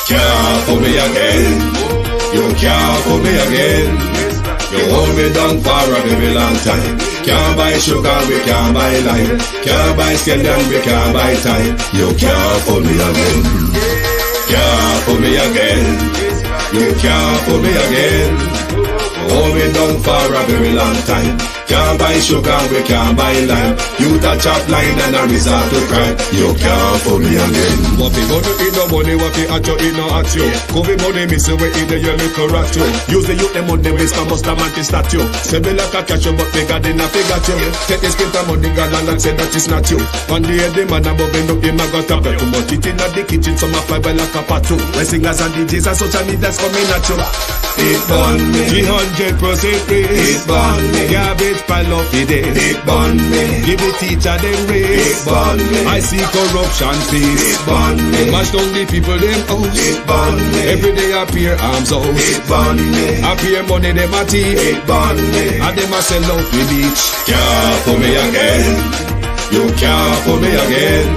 Can't fool me again. You can't fool me again. You hold me down for a very long time. Can't buy sugar, we can't buy lime. Can't buy scallion, we can't buy time. You can't fool me again. Can't fool me again. You can't fool me again. Hold me down for a very long time. Can't buy sugar, we can't buy lime. You touch up line and a resort to crime. You can't fool me again. What people do in no money, what they at you, in no at you. Covid money, miss away in the year little rat you. Use the youth, them money, waste a must a man to statue. Say me like a catch you, but bigger than a figure you. Take the spit of money, girl, and say that it's not you. On the head, the man above him, him a got up. Too much it in the kitchen, some a fly by like a patu. When singers and DJs and social media's coming at you. It burn me. 300% raise. It burn me. Garbage pile up the day. It burn me. Give the teacher them raise. It burn me. I see corruption face. It burn me. Mash down the people them house. It burn me. Every day appear arms out. It burn me. Appear money them a thief. It burn me. And them a sell out the beach. Can't fool me again. You can't fool me again.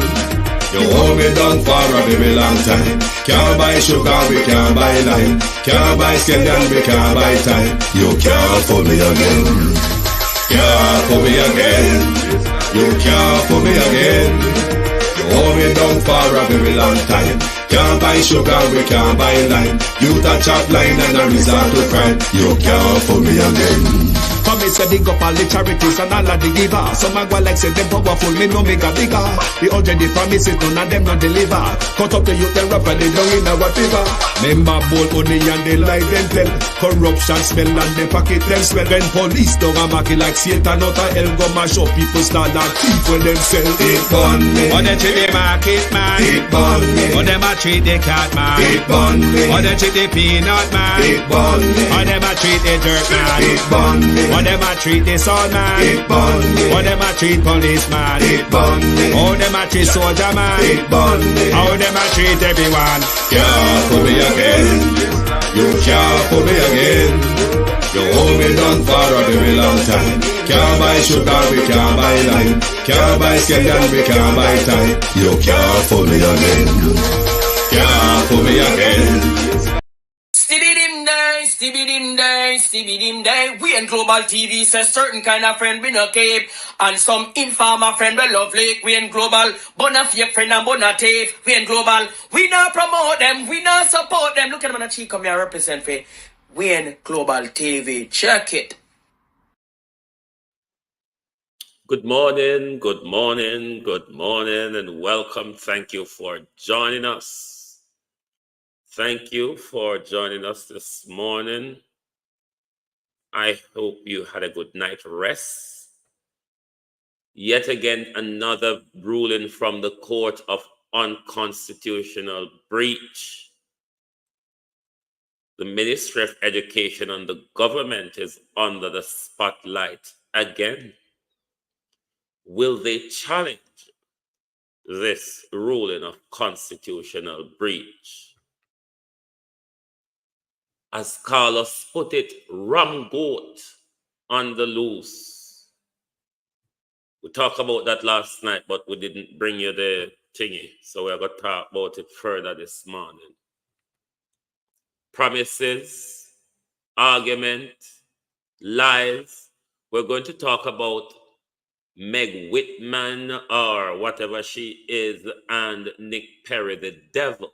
You hold me down for a very long time. Can't buy sugar, we can't buy lime. Can't buy scallion, we can't buy time. You can't fool me again. Can't fool me again. You can't fool me again. You hold me down for a very long time. Can't buy sugar, we can't buy lime. You touch up line and a resort to crime. You can't fool me again. Come me say big up all the charities and all of the givers. Some a go like say them powerful, me no mega bigger. The 100 the promises, none of them not deliver. Cut up the youth, them rap and they down in our river. Member bold money and they lie them tell. Corruption smell and they pocket them smell. When police don't a market like Satan out of hell, go mash up people start and thief when them sell. It burn me. On them treat the market man. It burn me. On them a treat the cat man. It burn me. On them treat the peanut man. It burn me. On them a treat the jerk man. It burn me. On them a treat the son man. It burn me. How them a treat policeman. It burn me. How them a treat soldier man. It burn me. How them a treat everyone. Can't fool me again. You can't fool me again. You hold me down for a very long time. Can't buy sugar, we can't buy lime. Can't buy scallion, we can't buy time. You can't fool me again. Can't fool me again. Stibby-dim day. We in Global TV says certain kind of friend we no keep. And some informer friend we love like. We in Global, bona fake friend and bona tape. We in Global, we not promote them, we not support them. Look at them on the cheek, come here represent for we in Global TV. Check it. Good morning, good morning, good morning, and welcome. Thank you for joining us. Thank you for joining us this morning. I hope you had a good night rest. Yet again, another ruling from the Court of Unconstitutional Breach. The Ministry of Education and the government is under the spotlight again. Will they challenge this ruling of constitutional breach? As Carlos put it, rum goat on the loose. We talked about that last night, but we didn't bring you the thingy. So we're going to talk about it further this morning. Promises, argument, lies. We're going to talk about Meg Whitman, or whatever she is, and Nick Perry, the devil,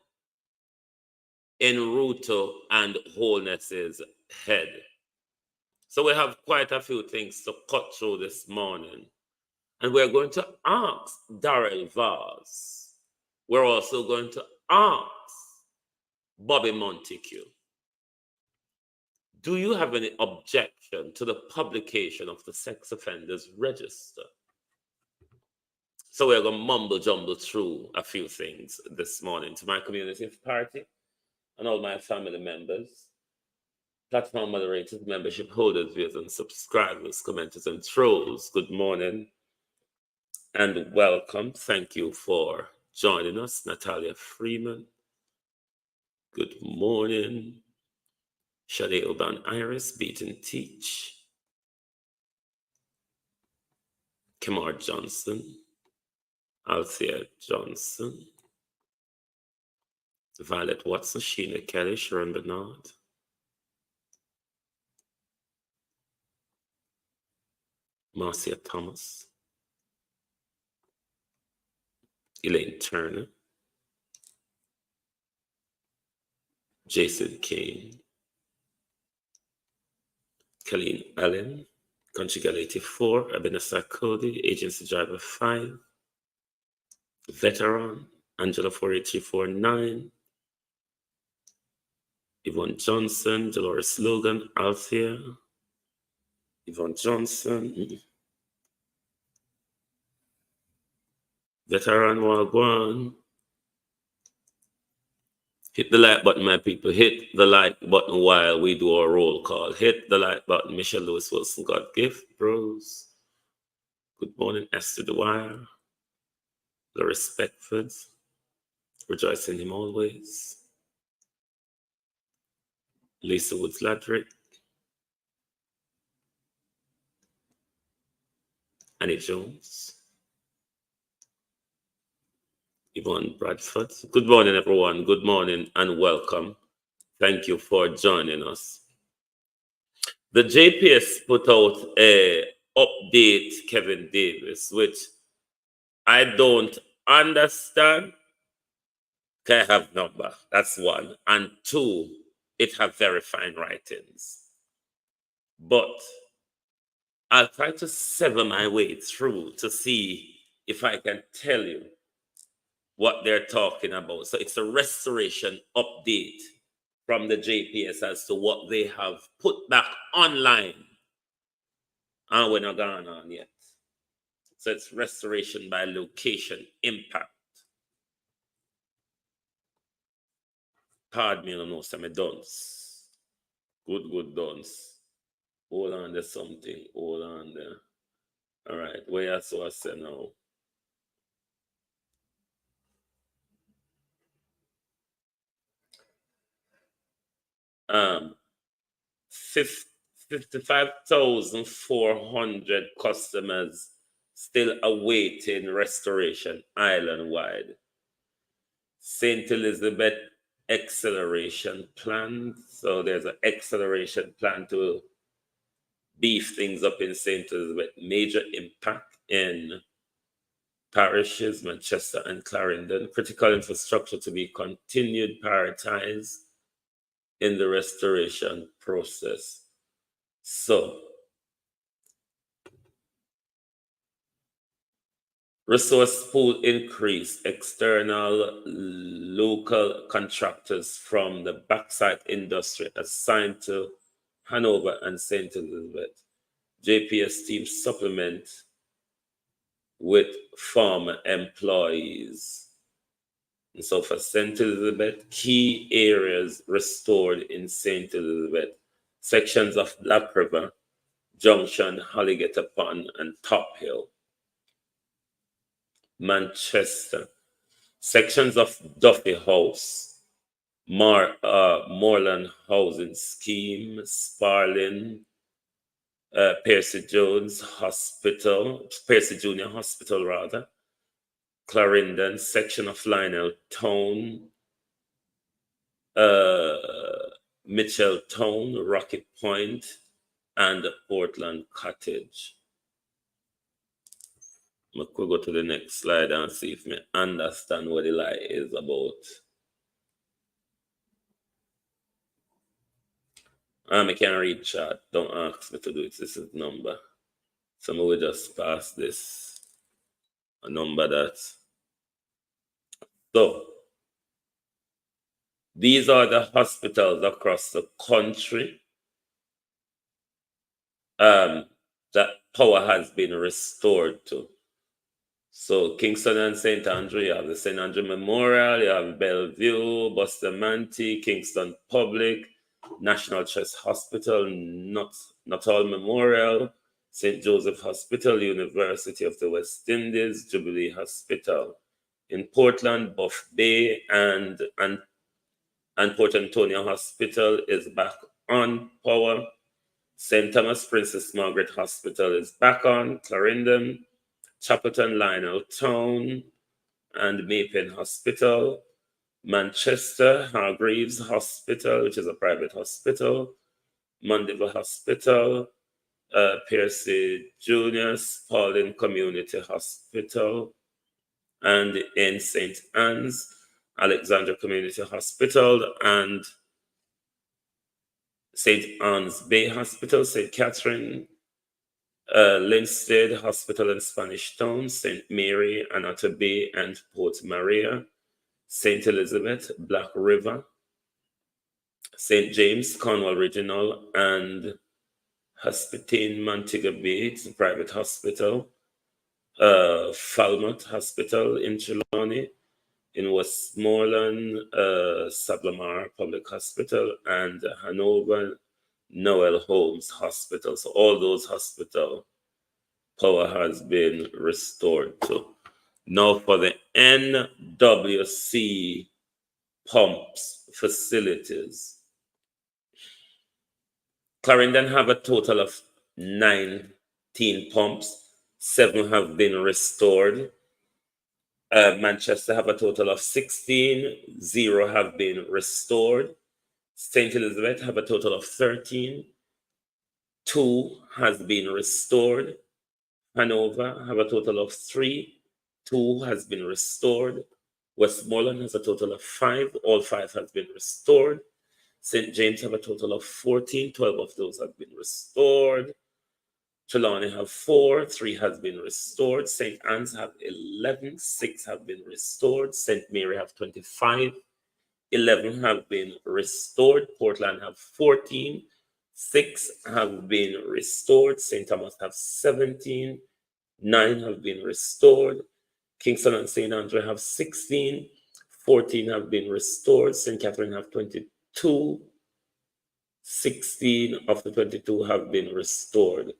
in RUTO and Wholeness's head. So we have quite a few things to cut through this morning. And we're going to ask Darrell Vaz. We're also going to ask Bobby Montague. Do you have any objection to the publication of the sex offenders register? So we're going to mumble jumble through a few things this morning. To my community party and all my family members, platform moderators, membership holders, viewers and subscribers, commenters and trolls, good morning and welcome. Thank you for joining us. Natalia Freeman, good morning. Shade Oban Iris, Beaton Teach, Kimar Johnson, Althea Johnson, Violet Watson, Sheena Kelly, Sharon Bernard, Marcia Thomas, Elaine Turner, Jason Kane, Colleen Allen, Country Girl 84, Ebenezer Cody, Agency Driver 5, Veteran, Angela 48349, Yvonne Johnson, Dolores Logan, Althea, Yvonne Johnson, Veteran Wagwan. Hit the like button, my people. Hit the like button while we do our roll call. Hit the like button. Michelle Lewis Wilson, God gift, bros. Good morning, Esther Dwyer. The Respectford. Rejoice in him always. Lisa Woods Ladrick. Annie Jones. Yvonne Bradford. Good morning, everyone. Good morning and welcome. Thank you for joining us. The JPS put out a update, Kevin Davis, which I don't understand. I have number. That's one. And two, it have very fine writings. But I'll try to sever my way through to see if I can tell you what they're talking about. So it's a restoration update from the JPS as to what they have put back online. And we're not gone on yet. So it's restoration by location impact. Pardon me, I don't know, some dunce. Good dunce. Hold on, there's something. Hold on there. All right, where I saw I say now. 55,400 customers still awaiting restoration island-wide. St. Elizabeth acceleration plan. So there's an acceleration plan to beef things up in St. Elizabeth. Major impact in parishes, Manchester and Clarendon. Critical infrastructure to be continued, prioritized in the restoration process. So, resource pool increase, external local contractors from the backside industry assigned to Hanover and St. Elizabeth. JPS team supplement with farmer employees. And so for St. Elizabeth, key areas restored in St. Elizabeth, sections of Black River, Junction, Holligate Pond, and Top Hill. Manchester, sections of Duffy House, Moreland Housing Scheme, Sparling, Percy Jones Hospital, Percy Junior Hospital rather, Clarendon, section of Lionel Town, Mitchell Town, Rocky Point, and Portland Cottage. I could go to the next slide and see if I understand what the lie is about. I can read chat. Don't ask me to do it. This is number. So I will just pass this. A number that. So these are the hospitals across the country that power has been restored to. So Kingston and St. Andrew, you have the St. Andrew Memorial, you have Bellevue, Bustamante, Kingston Public, National Trust Hospital, Nuttall Memorial, St. Joseph Hospital, University of the West Indies, Jubilee Hospital. In Portland, Buff Bay and Port Antonio Hospital is back on power. St. Thomas Princess Margaret Hospital is back on. Clarendon, Chapelton, Lionel Town, and Maypen Hospital. Manchester, Hargreaves Hospital, which is a private hospital. Mandeville Hospital, Piercy Junior Spalding Community Hospital, and in St. Anne's, Alexandra Community Hospital, and St. Anne's Bay Hospital, St. Catherine, Linstead Hospital in Spanish Town, St. Mary, Anata Bay, and Port Maria, St. Elizabeth, Black River, St. James, Cornwall Regional, and Hospital Montego Bay, it's a private hospital, Falmouth Hospital in Trelawney, in Westmoreland, Sablamar Public Hospital, and Hanover Noel Holmes Hospital. So all those hospital power has been restored to. Now for the NWC pumps facilities. Clarendon have a total of 19 pumps. 7 have been restored. Manchester have a total of 16. 0 have been restored. St. Elizabeth have a total of 13. 2 has been restored. Hanover have a total of 3. 2 has been restored. Westmoreland has a total of 5. All 5 has been restored. St. James have a total of 14. 12 of those have been restored. Trelawney have 4. 3 has been restored. St. Anne's have 11. 6 have been restored. St. Mary have 25. 11 have been restored. Portland have 14. 6 have been restored. St. Thomas have 17. 9 have been restored. Kingston and St. Andrew have 16. 14 have been restored. St. Catherine have 22. 16 of the 22 have been restored.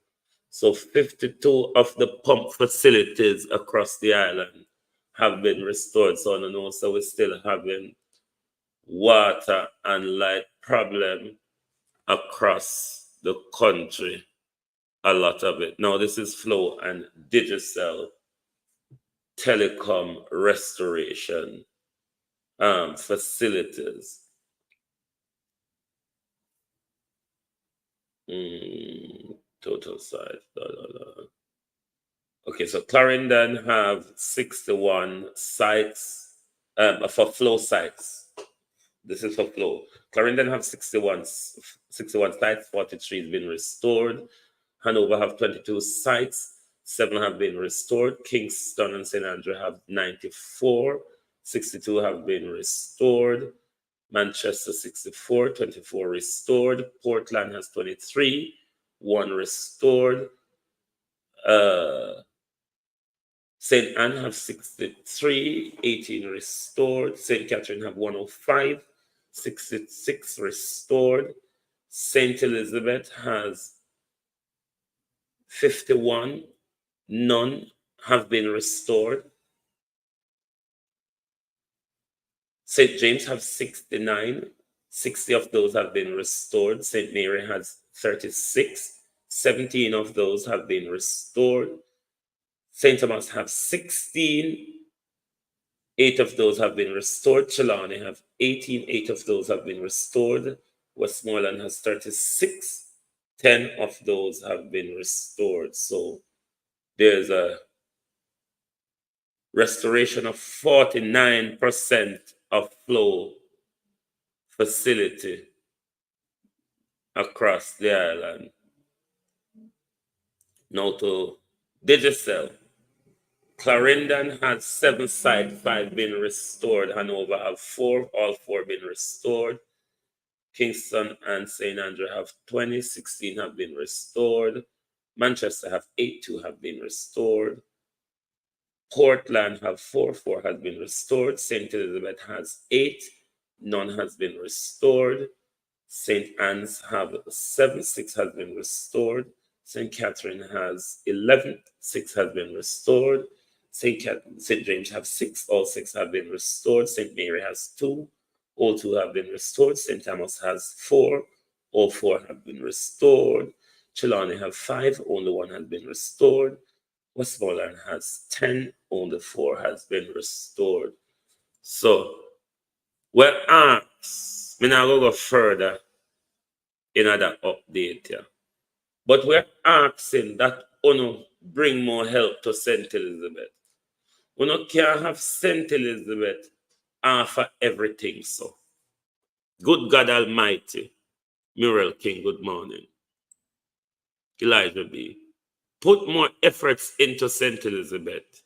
So 52 of the pump facilities across the island have been restored. So I don't know, so we're still having water and light problem across the country, a lot of it. Now this is Flow and Digicel telecom restoration facilities. Total size. Okay, so Clarendon have 61 sites for Flow sites. This is for Flow. Clarendon have 61 sites, 43 has been restored. Hanover have 22 sites, 7 have been restored. Kingston and St. Andrew have 94, 62 have been restored. Manchester 64, 24 restored. Portland has 23, 1 restored. St. Anne have 63, 18 restored. St. Catherine have 105, 66 restored. St. Elizabeth has 51, none have been restored. St. James have 69, 60 of those have been restored. St. Mary has 36, 17 of those have been restored. St. Thomas have 16, 8 of those have been restored. Trelawney have 18, 8 of those have been restored. Westmoreland has 36, 10 of those have been restored. So there's a restoration of 49% of flow facility across the island. Now to Digicel. Clarendon had 7 sites, 5 been restored. Hanover have 4, all 4 been restored. Kingston and St. Andrew have 20, 16 have been restored. Manchester have 8, 2 have been restored. Portland have 4, 4 has been restored. St. Elizabeth has 8, none has been restored. St. Anne's have 7, 6 has been restored. St. Catherine has 11, 6 has been restored. St. James have 6, all 6 have been restored. St. Mary has 2, all 2 have been restored. St. Thomas has 4, all 4 have been restored. Trelawney have 5, only 1 has been restored. Westmoreland has 10, only 4 has been restored. So We're asked, me now go further in that update here. But we're asking that Uno bring more help to St. Elizabeth. Uno can't have St. Elizabeth for everything, so. Good God Almighty, Muriel King, good morning. Elijah B. Put more efforts into St. Elizabeth.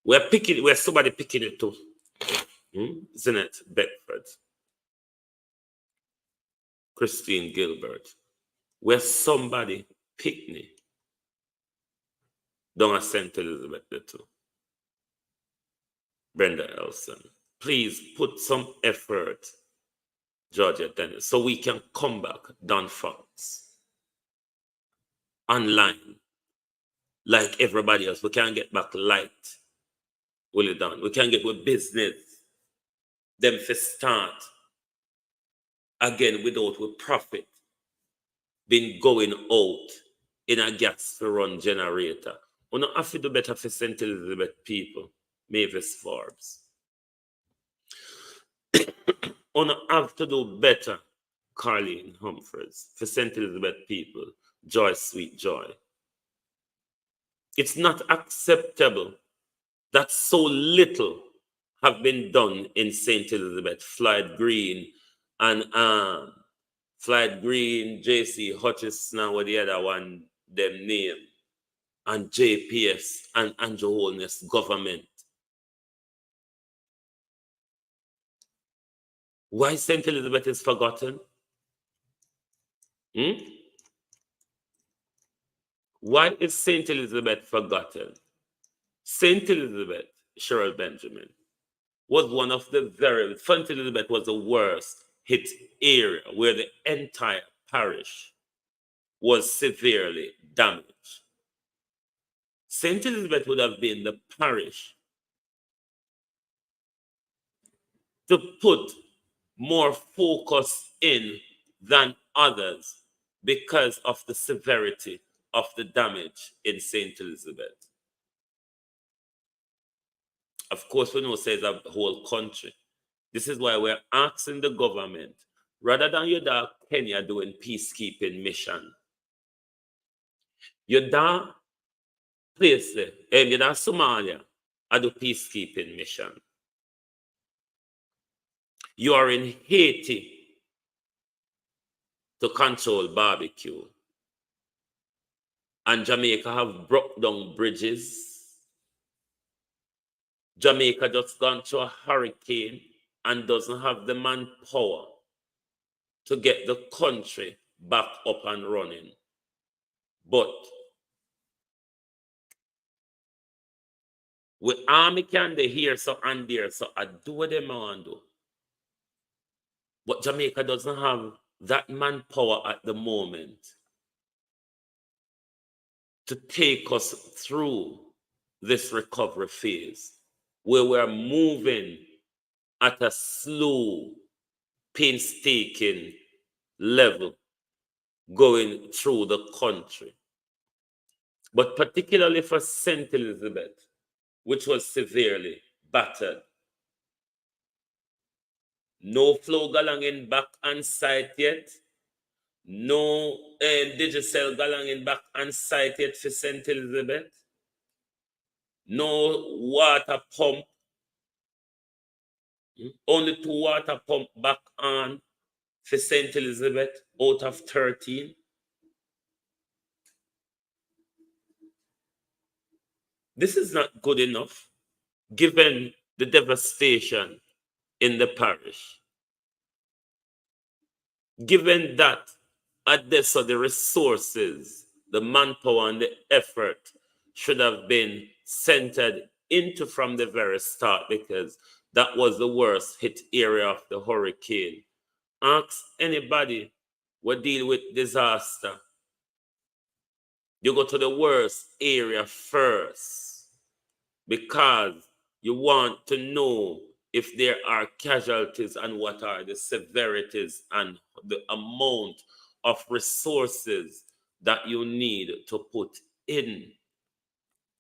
We're somebody picking it too. Isn't it? Bedford. Christine Gilbert. Where somebody picking it. Down at St. Elizabeth there too. Brenda Elson. Please put some effort, Georgia Dennis, so we can come back Don Fox online like everybody else. We can't get back light. Will it done? We can't get with business. Them for start again without with profit been going out in a gas to run generator. We don't have to do better for St. Elizabeth people. Mavis Forbes. We don't have to do better, Carleen Humphreys, for St. Elizabeth people. Joy, sweet joy. It's not acceptable that so little have been done in St. Elizabeth. Floyd Green and Floyd Green, J.C. Hutchison, what the other one them name, and JPS and RUTO Holness government. Why St. Elizabeth is forgotten? Why is St. Elizabeth forgotten? St. Elizabeth, Cheryl Benjamin, was one of the St. Elizabeth was the worst hit area where the entire parish was severely damaged. St. Elizabeth would have been the parish to put more focus in than others because of the severity of the damage in St. Elizabeth. Of course, we know it says the whole country. This is why we're asking the government, rather than your dog Kenya doing peacekeeping mission, your dog place there, your dog Somalia, I do peacekeeping mission. You are in Haiti to control barbecue. And Jamaica have broke down bridges. Jamaica just gone through a hurricane and doesn't have the manpower to get the country back up and running. But with army can they here so and there, so I do what they want to do. But Jamaica doesn't have that manpower at the moment to take us through this recovery phase, where we're moving at a slow, painstaking level going through the country. But particularly for St. Elizabeth, which was severely battered. No flow galangin back on site yet. No Digicel galangin back on site yet for St. Elizabeth. No water pump. Only 2 water pump back on for St. Elizabeth out of 13. This is not good enough, given the devastation in the parish. Given that at this, so the resources, the manpower and the effort should have been centered into from the very start, because that was the worst hit area of the hurricane. Ask anybody who deal with disaster. You go to the worst area first because you want to know if there are casualties and what are the severities and the amount of resources that you need to put in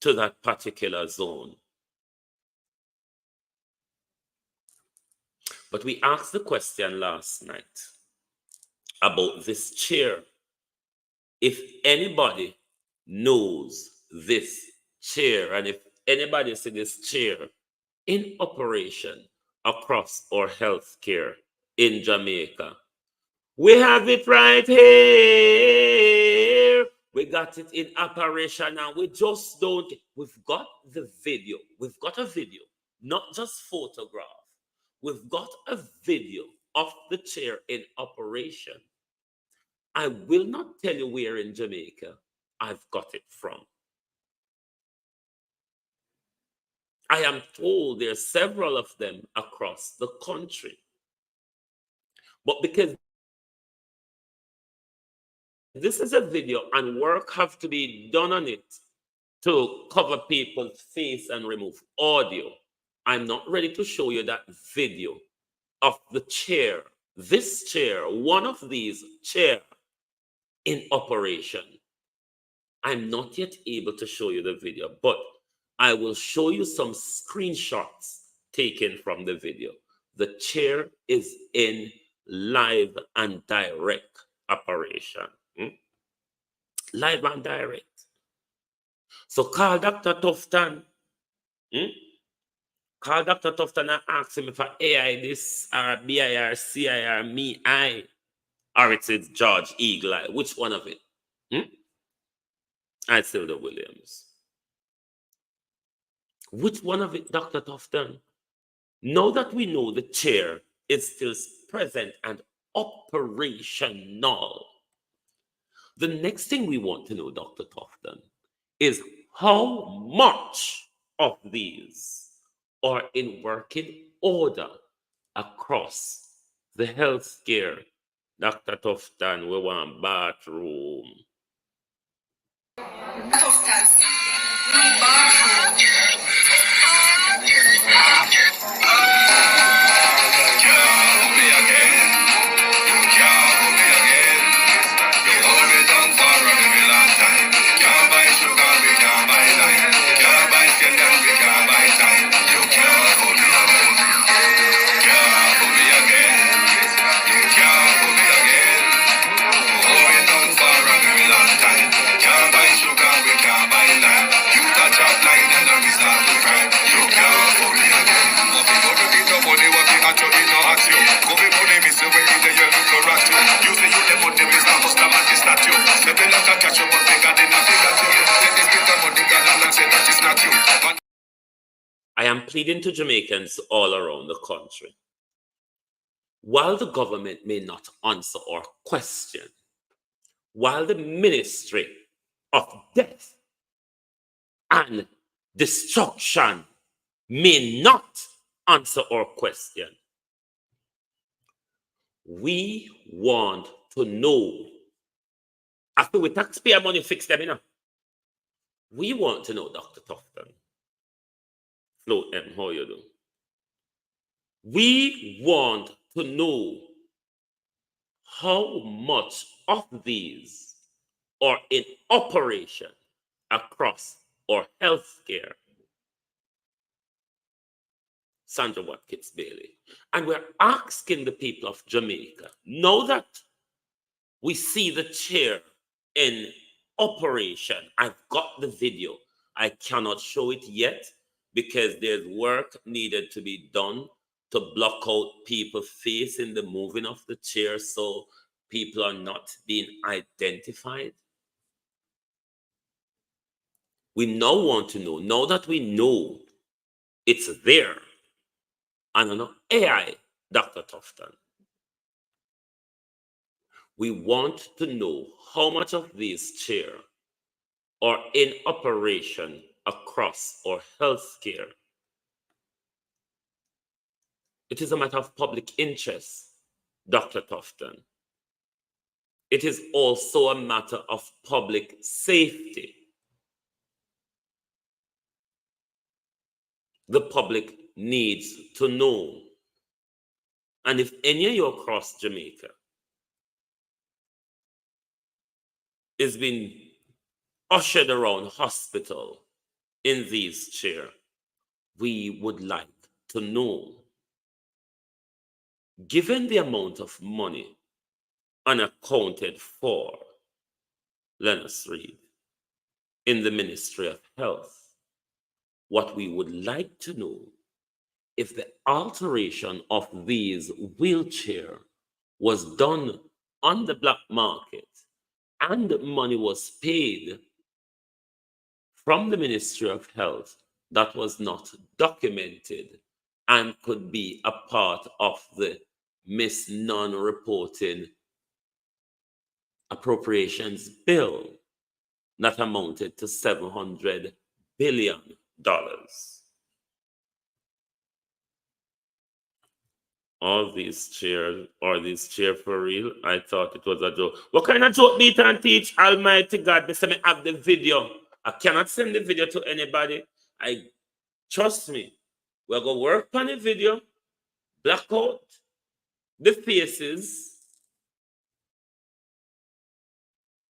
to that particular zone. But we asked the question last night about this chair. If anybody knows this chair, and if anybody see this chair in operation across our healthcare in Jamaica, we have it right here. We got it in operation and we just don't. We've got the video. We've got a video, not just photograph. We've got a video of the chair in operation. I will not tell you where in Jamaica I've got it from. I am told there are several of them across the country. But because this is a video and work have to be done on it to cover people's face and remove audio, I'm not ready to show you that video of the chair, this chair, one of these chair in operation. I'm not yet able to show you the video, but I will show you some screenshots taken from the video. The chair is in live and direct operation. Live and direct. So call Dr. Tufton. Call Dr. Tufton and ask him if I AI this or BI or CI or me I, or it is George Eagle Eye. Which one of it? I still the Williams. Which one of it, Dr. Tufton? Now that we know the chair is still present and operational, the next thing we want to know, Dr. Tufton, is how much of these are in working order across the healthcare. Dr. Tufton, we want bathroom. I am pleading to Jamaicans all around the country. While the government may not answer our question, while the Ministry of Death and Destruction may not answer our question, we want to know. After we taxpayer money fix them, we want to know, Dr. Tufton. Float them, how you do? We want to know how much of these are in operation across our healthcare. Sandra Watkins Bailey. And we're asking the people of Jamaica, now that we see the chair in operation, I've got the video. I cannot show it yet because there's work needed to be done to block out people's face in the moving of the chair so people are not being identified. We now want to know, now that we know it's there, and an AI, Dr. Tufton, we want to know how much of these chairs are in operation across our healthcare. It is a matter of public interest, Dr. Tufton. It is also a matter of public safety. The public needs to know. And if any of you across Jamaica is being ushered around hospital in these chairs, we would like to know. given the amount of money unaccounted for, let us read, in the Ministry of Health, what we would like to know if the alteration of these wheelchair was done on the black market and money was paid from the Ministry of Health that was not documented and could be a part of the Miss Non-Reporting Appropriations Bill that amounted to $700 billion. All these chairs, are these chairs for real? I thought it was a joke. What kind of joke Beat and Teach? Almighty God, they me have the video. I cannot send the video to anybody. Trust me, we're going to work on the video, black out the faces,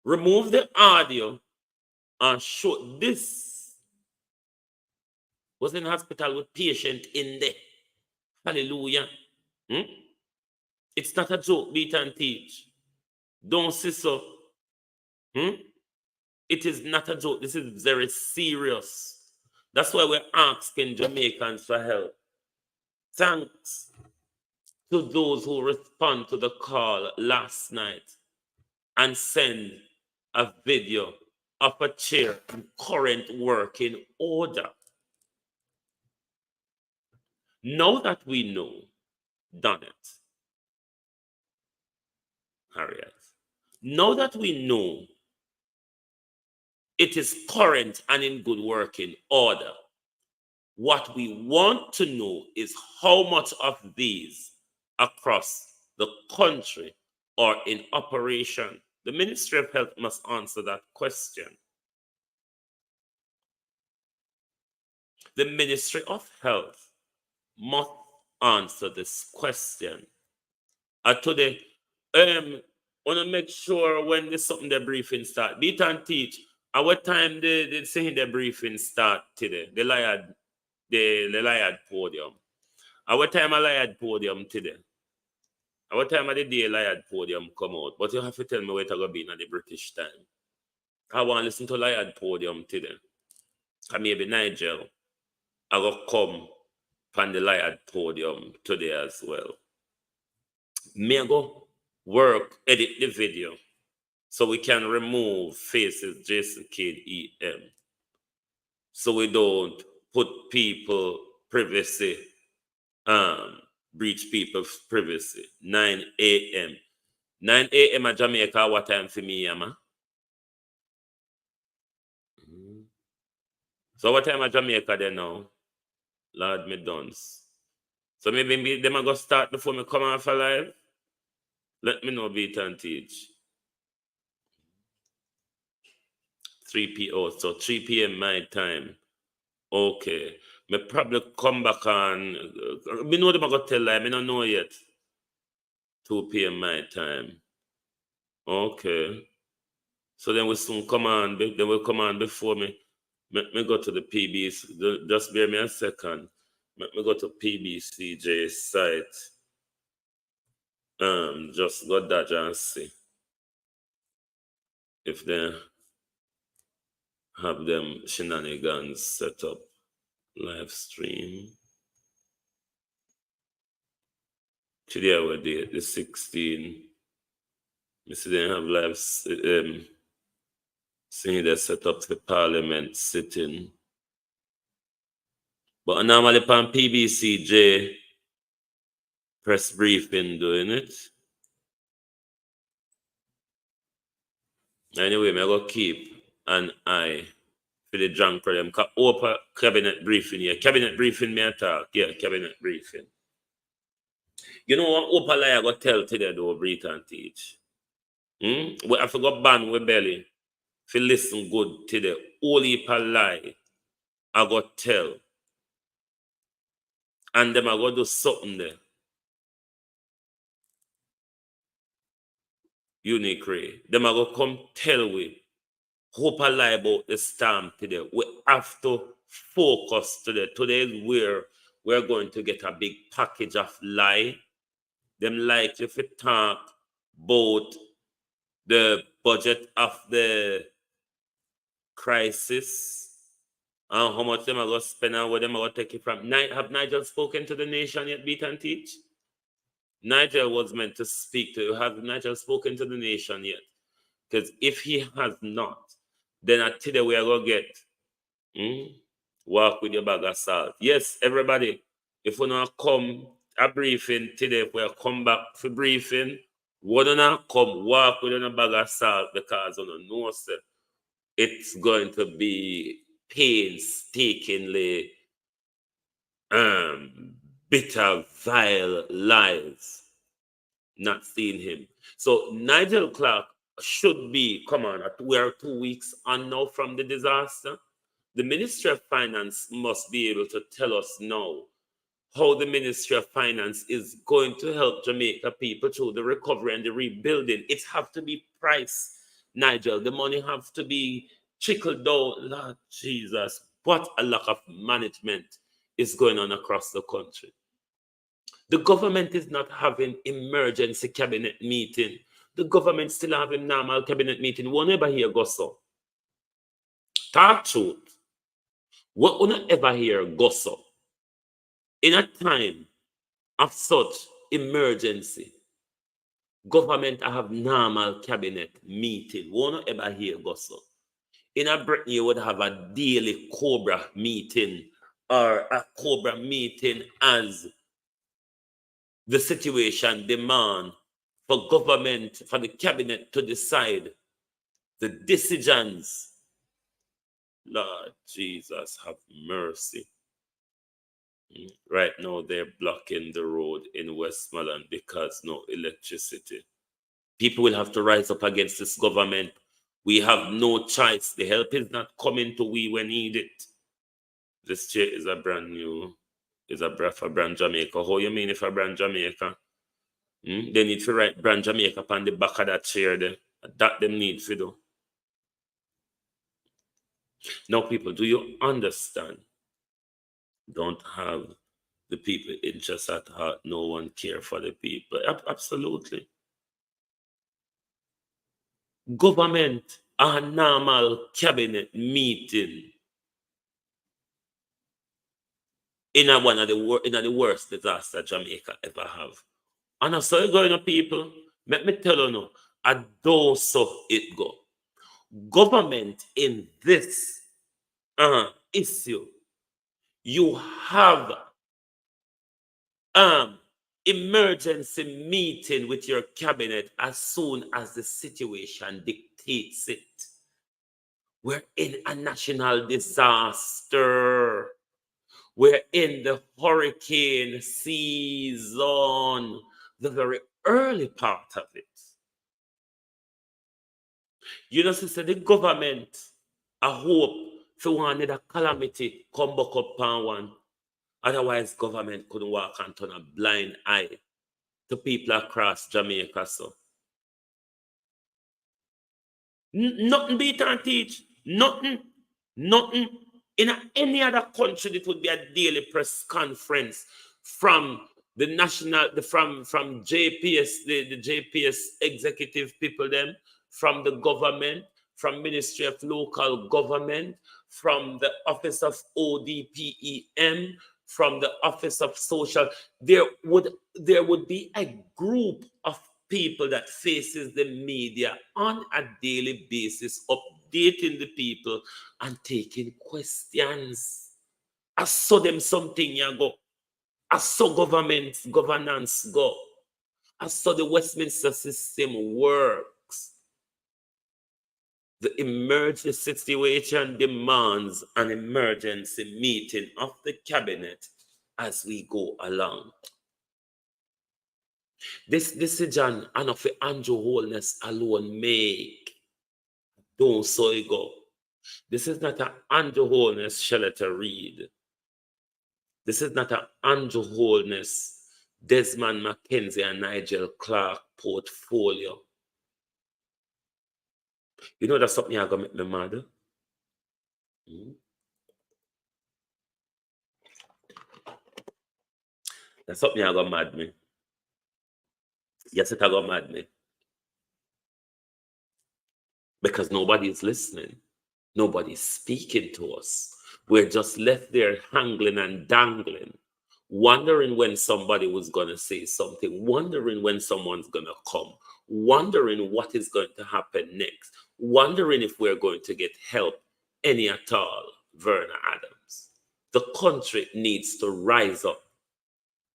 remove the audio, and show this was in hospital with patient in there. Hallelujah. It's not a joke, Beat and Teach. Don't say so. It is not a joke. This is very serious. That's why we're asking Jamaicans for help. Thanks to those who respond to the call last night and send a video of a chair in current working order. Now that we know, done it, Harriet. Now that we know it is current and in good working order, what we want to know is how much of these across the country are in operation. The Ministry of Health must answer that question. The Ministry of Health must answer this question. Today, I want to make sure when there's something the briefing start. Beat and Teach. At what time they say the briefing start today? The Liad podium. At what time a Liad podium today? At what time of the day Liad podium come out? But you have to tell me where it's going to be in the British time. I want to listen to Liad podium today. And maybe Nigel, I will come on the Liad podium today as well. May I go work, edit the video so we can remove faces Jason Kidd EM. So we don't put people privacy, breach people's privacy. 9 a.m. 9 a.m. at Jamaica, what time for me, Yama? So what time at Jamaica then now? Lord, me dons. So maybe them are going to start before me come off alive? Let me know, Beat and Teach. 3 p.m. So 3 p.m. my time. Okay. Me probably come back on. Me know them are going to tell lie. Me don't know yet. 2 p.m. my time. Okay. So then we'll soon come on. Then we'll come on before me. Me go to the PBC. Just bear me a second. Me go to PBCJ site. Just go that and see if they have them shenanigans set up. Live stream. Today our date, the 16th. I see they have live seeing they set up the parliament sitting. But normally on PBCJ press briefing doing it. Anyway, I go keep an eye for the drunk for them. Open cabinet briefing here. Cabinet briefing me talk. Yeah, cabinet briefing. You know what Opa lie I go tell today though, Breathe and Teach? We have to go ban with belly. If you listen good today, all heap a lie I go tell. And them I go do something there. Unique Ray. Them I go come tell we. Hope I lie about the storm today. We have to focus today. Today is where we're going to get a big package of lie them like if it talk about the budget of the crisis and how much them are going to spend and where them are going to take it from. Have Nigel spoken to the nation yet, Beat and Teach? Nigel was meant to speak to you. Have Nigel spoken to the nation yet? Because if he has not, then today we are going to get walk with your bag of salt. Yes, everybody, if we not come a briefing today, if we come back for briefing, we do not come walk with a bag of salt because we don't know it's going to be painstakingly bitter, vile lies not seeing him. So Nigel Clark should be, come on, we are 2 weeks on now from the disaster. The Ministry of Finance must be able to tell us now how the Ministry of Finance is going to help Jamaica people through the recovery and the rebuilding. It have to be priced, Nigel. The money have to be trickled down. Lord Jesus, what a lack of management is going on across the country. The government is not having emergency cabinet meeting. The government still having normal cabinet meeting. We'll never hear go so. Talk truth. We'll not ever hear go so. In a time of such emergency, government have normal cabinet meeting. We'll not ever hear go so. In a Britain, you would have a daily Cobra meeting or a Cobra meeting as the situation demand for government, for the cabinet to decide the decisions. Lord Jesus, have mercy. Right now, they're blocking the road in Westmoreland because no electricity. People will have to rise up against this government. We have no choice. The help is not coming to we when need it. This chair is a brand new, is a for brand Jamaica. How you mean if a brand Jamaica? They need to write brand Jamaica on the back of that chair there. That them need to do. Now, people, do you understand? Don't have the people interest at heart. No one care for the people. Absolutely. Government, a normal cabinet meeting in one of the worst disaster Jamaica ever have. And I saw it going on, people. Let me tell you now, I don't saw it go. Government in this issue, you have emergency meeting with your cabinet as soon as the situation dictates it. We're in a national disaster. We're in the hurricane season, the very early part of it. You know, sister, the government, I hope for one another calamity come back up on one. Otherwise, government couldn't walk and turn a blind eye to people across Jamaica. So nothing beat and teach. Nothing. In any other country, it would be a daily press conference from the national, from JPS, the JPS executive people, them, from the government, from Ministry of Local Government, from the Office of ODPEM, from the Office of Social. There would be a group of people that faces the media on a daily basis, updating the people and taking questions. I saw them something you go. I saw governance go. I saw the Westminster system works. The emergency situation demands an emergency meeting of the cabinet as we go along. This decision and of Andrew Holness alone make. Don't so it go. This is not an Andrew Holness Shelter Reed. This is not an Andrew Holness, Desmond McKenzie and Nigel Clark portfolio. You know that's something I'm going to make me mad. That's something I'm going to mad me. Yes, it got mad me. Because nobody is listening. Nobody's speaking to us. We're just left there hangling and dangling, wondering when somebody was going to say something, wondering when someone's going to come, wondering what is going to happen next, wondering if we're going to get help, any at all. Verna Adams. The country needs to rise up.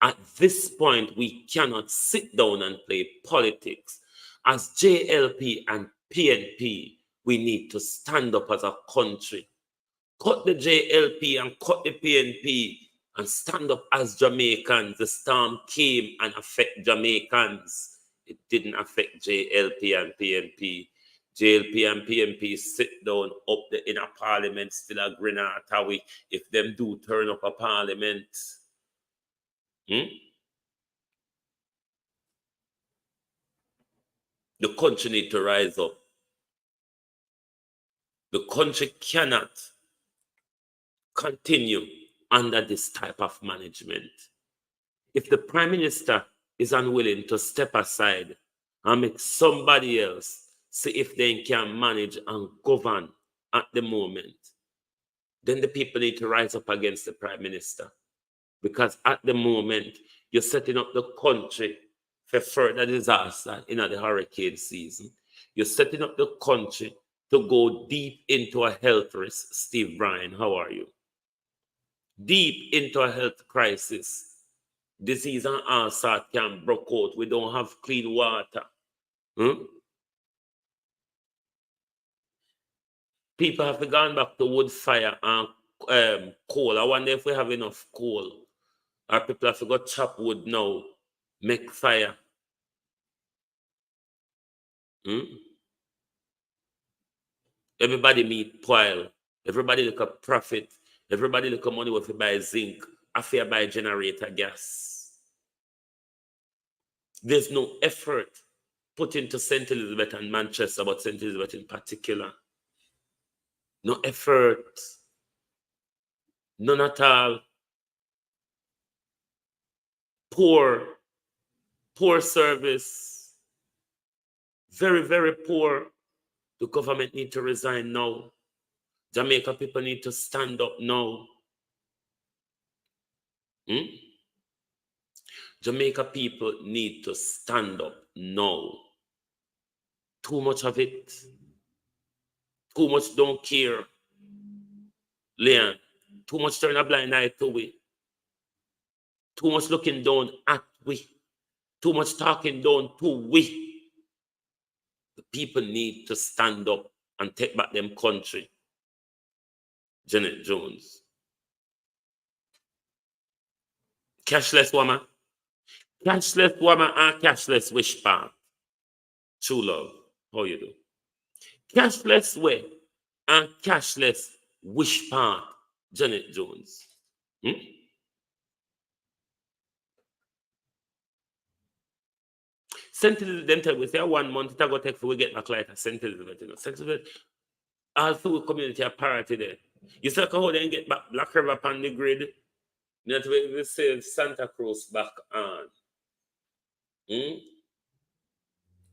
At this point, we cannot sit down and play politics. As JLP and PNP, we need to stand up as a country. Cut the JLP and cut the PNP and stand up as Jamaicans. The storm came and affect Jamaicans. It didn't affect JLP and PNP. JLP and PNP sit down up the inner parliament, still a grenade. If them do turn up a parliament. The country need to rise up. The country cannot continue under this type of management. If the Prime Minister is unwilling to step aside and make somebody else see if they can manage and govern at the moment, then the people need to rise up against the Prime Minister. Because at the moment, you're setting up the country for further disaster in the hurricane season. You're setting up the country to go deep into a health risk. Steve Bryan, how are you? Deep into a health crisis. Disease and all sorts can break out. We don't have clean water. People have gone back to wood fire and coal. I wonder if we have enough coal. Or people have to go chop wood now, make fire. Everybody meet pile. Everybody look at profit. Everybody look at money if you buy zinc. If you buy generator gas. There's no effort put into St. Elizabeth and Manchester, but St. Elizabeth in particular. No effort. None at all. Poor service. Very, very poor. The government need to resign now. Jamaica people need to stand up now. Jamaica people need to stand up now. Too much of it. Too much don't care. Leon, too much turn a blind eye to we. Too much looking down at we. Too much talking down to we. The people need to stand up and take back them country. Janet Jones. Cashless woman. Cashless woman and cashless wish part. True love. How you do? Cashless way and cashless wish part. Janet Jones. St. Elizabeth, them we say 1 month it go take for we get back like a St. Elizabeth, you know. St. Elizabeth, all through community are party there. You see how they get back Black River upon the grid. That we say Santa Cruz back on.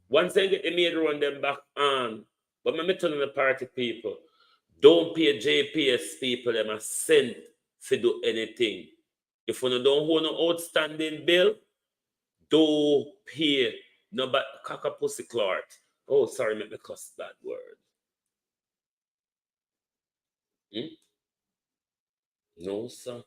Once they get the maid run them back on. But me telling the party people, don't pay JPS people them a cent to do anything. If you don't hold no outstanding bill, don't pay no but caca pussy Clark. Oh, sorry, make me cuss that word. No, sir.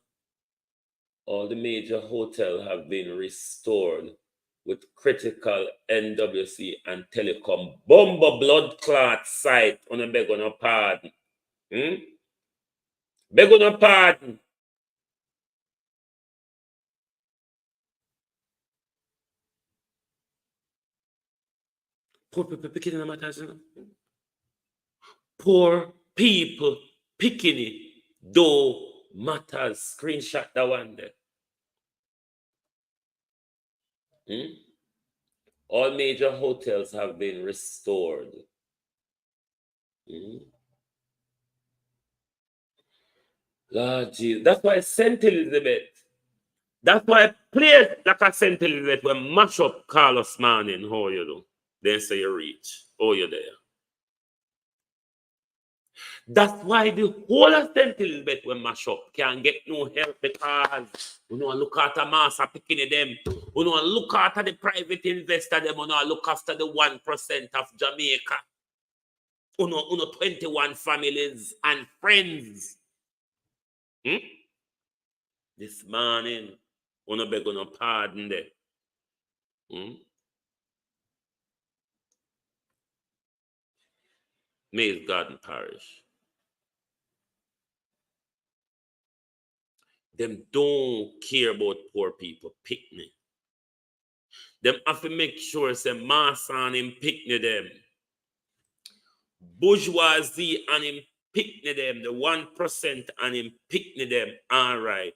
All the major hotels have been restored with critical NWC and telecom bomber blood clot site on a beg on a pardon. Beg on a pardon. Poor people picking in matters. Poor people picking it. Though matters. Screenshot that one there. All major hotels have been restored. Lord Jesus. That's why St. Elizabeth That's why players like I sent Elizabeth when mash up Carlos Manning, how you do? Then say you reach. Oh, you're there. That's why the whole of St. Elizabeth when mash up can't get no help because we don't look after master picking them. We don't look after the private investor them. We don't look after the 1% of Jamaica. We don't 21 families and friends. This morning, we don't beg no pardon there. Maze Garden Parish. Them don't care about poor people picnic. Them have to make sure say master and him picnic them. Bourgeoisie and him picnic them. The 1% and him picnic them. All right.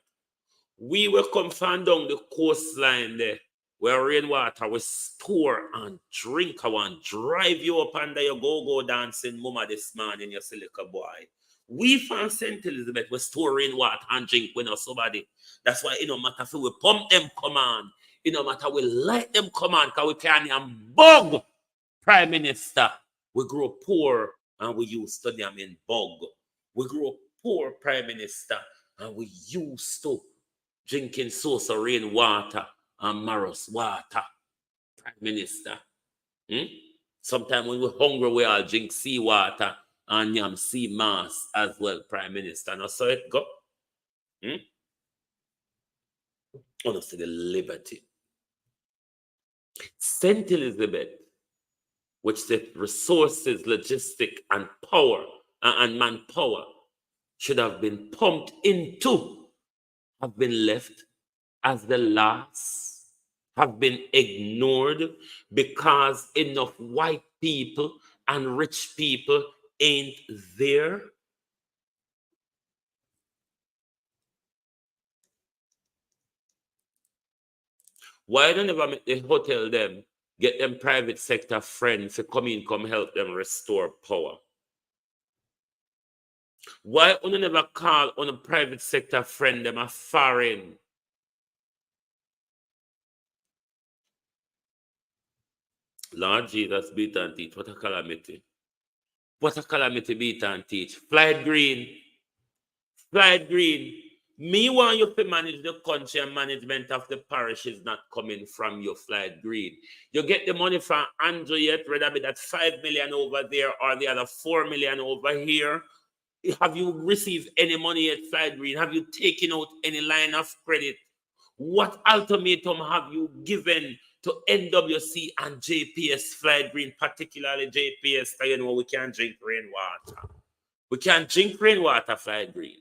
We will come from down the coastline there where rainwater will store and drink. I want drive you up under your go dancing mama this morning, you silly boy. We from St. Elizabeth we store rainwater and drink when somebody. That's why it no matter if we pump them command. It no matter we light them command because we can't bug Prime Minister. We grow poor and we used to them in bug. We grow poor Prime Minister and we used to drinking source of rainwater and Maros water, Prime Minister. Sometimes when we're hungry, we all drink seawater and yam sea mass as well, Prime Minister. Now, so it go. Honestly, the liberty. St. Elizabeth, which the resources, logistic, and power and manpower should have been pumped into, have been left as the last, have been ignored because enough white people and rich people ain't there. Why don't ever make the hotel them get them private sector friends to come in, come help them restore power? Why don't never call on a private sector friend them a foreign? Lord Jesus, beat and teach. What a calamity. What a calamity, beat and teach. Flight Green. Flight Green. Me want you to manage the country and management of the parish is not coming from your Flight Green. You get the money from Andrew yet, whether be that 5 million over there or the other 4 million over here. Have you received any money yet, Flight Green? Have you taken out any line of credit? What ultimatum have you given to NWC and JPS Flight Green, particularly JPS, because you know we can't drink rainwater. We can't drink rainwater, Flight Green.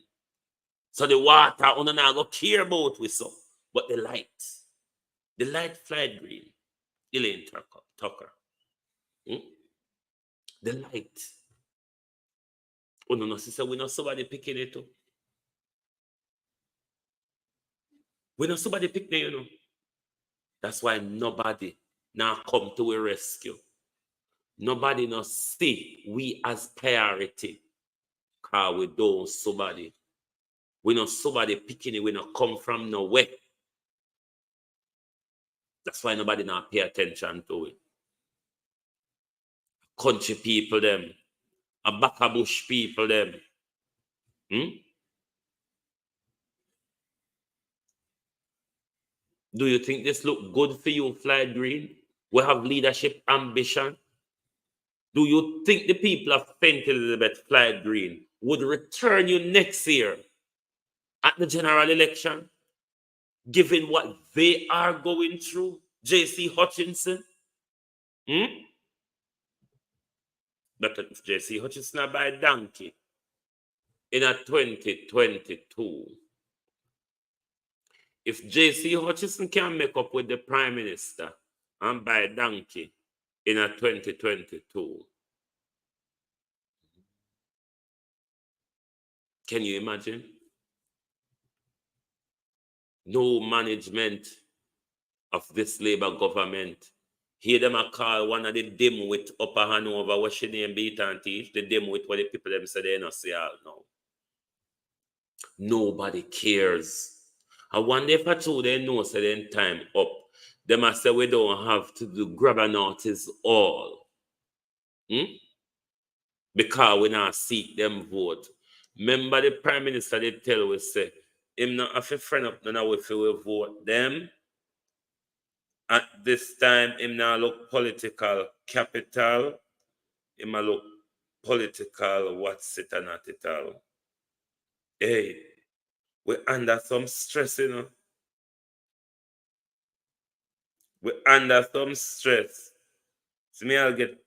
So the water, we don't go care about we so. But the light Flight Green, Elaine Tucker. The light. Oh no, sister, we know somebody picking it too. We know somebody picking it, you know. That's why nobody now come to a rescue. Nobody now see we as priority. Because we don't somebody. We know somebody picking it, we not come from nowhere. That's why nobody now pay attention to it. Country people them. A backabush people them. Do you think this look good for you, Flight Green? We have leadership ambition. Do you think the people of St. Elizabeth, Flight Green, would return you next year at the general election, given what they are going through? J.C. Hutchinson? But if J.C. Hutchinson by donkey in a 2022. If J.C. Hutchinson can make up with the Prime Minister and buy donkey in a 2022, can you imagine? No management of this Labour government. Hear them a call one of the dim with Upper Hanover, what she name beat and teach, the dim with what the people them say they not see all now. Nobody cares. And one day for two, they know so then time up. They must say we don't have to do grab a notice all. Because we not seek them vote. Remember the Prime Minister they tell we say, him not have a friend up none if we vote them. At this time, him not look political capital. Him not look political what's it and not it all. Hey, we under some stress, you know. We under some stress. So me I'll get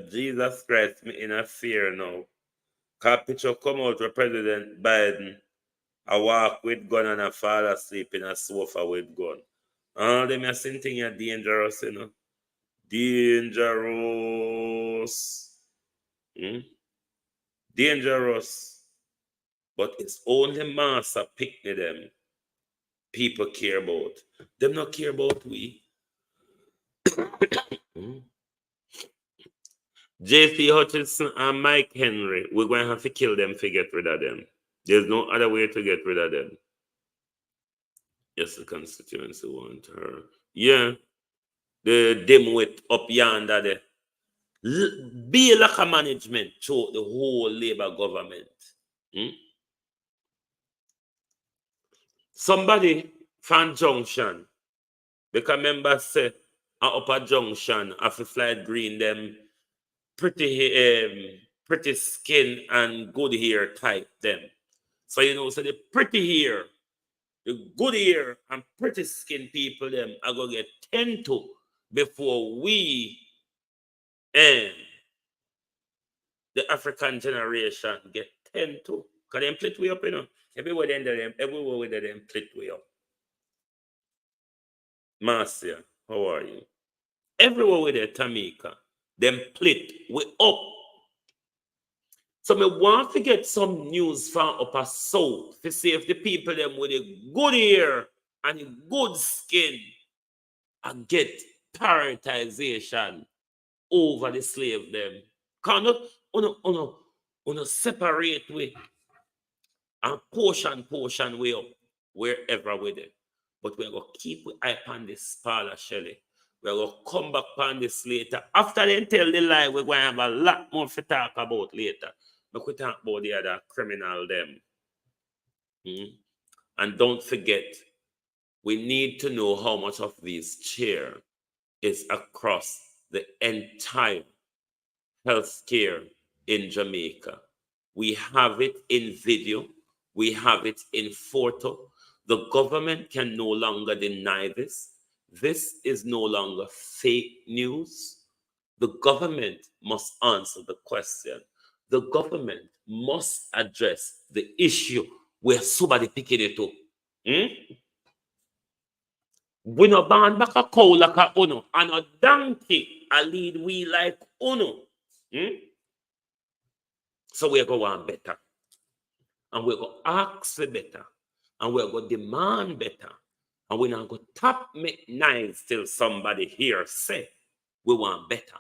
Jesus Christ me in a fear now. Cause picture come out with President Biden. I walk with gun and I fall asleep in a sofa with gun. All them are saying thing are dangerous, you know. Dangerous. Dangerous. But it's only master picnic them people care about. Them not care about we. JC Hutchinson and Mike Henry, we're going to have to kill them to get rid of them. There's no other way to get rid of them. Yes, the constituency want her. Yeah. The dimwit up yonder there. Be like a management through the whole Labour government. Somebody from Junction, because members say, upper Junction, after flight green, them pretty skin and good hair type them. So you know, so the pretty hair, the good hair and pretty skin people them are gonna get 10 to before we the African generation get 10 to. Cause them split way up, you know. Everywhere they them split way up. Marcia, how are you? Everywhere with the Tamika, them split way up. So me want to get some news from upper south to see if the people them with a good hair and a good skin and get prioritization over the slave them. Can on separate way and portion way up wherever with it. But we're going to keep eye on this Paula Shelley. We're going to come back on this later. After they tell the lie, we're going to have a lot more to talk about later. But we talk about the other criminal them. And don't forget, we need to know how much of this chair is across the entire healthcare in Jamaica. We have it in video. We have it in photo. The government can no longer deny this. This is no longer fake news. The government must answer the question. The government must address the issue where somebody picking it up. We no ban back a cow like a uno, and a donkey a lead we like uno. So we're going to want better. And we're going to ask for better. And we're going to demand better. And we're not going to tap make nice till somebody here say we want better.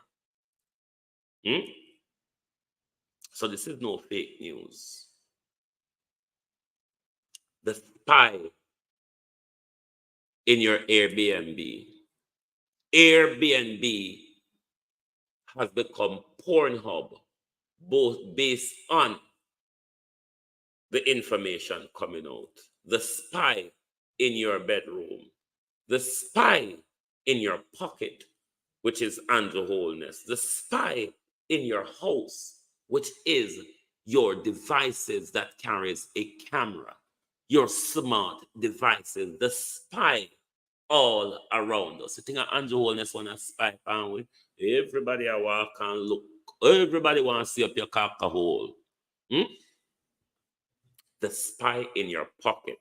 So this is no fake news. The spy in your Airbnb. Airbnb has become Pornhub, both based on the information coming out. The spy in your bedroom. The spy in your pocket, which is Andrew Holness. The spy in your house, which is your devices that carries a camera. Your smart devices. The spy all around us. You think Andrew Holness want to spy on with? Everybody I walk and look. Everybody want to see up your cock hole. The spy in your pocket.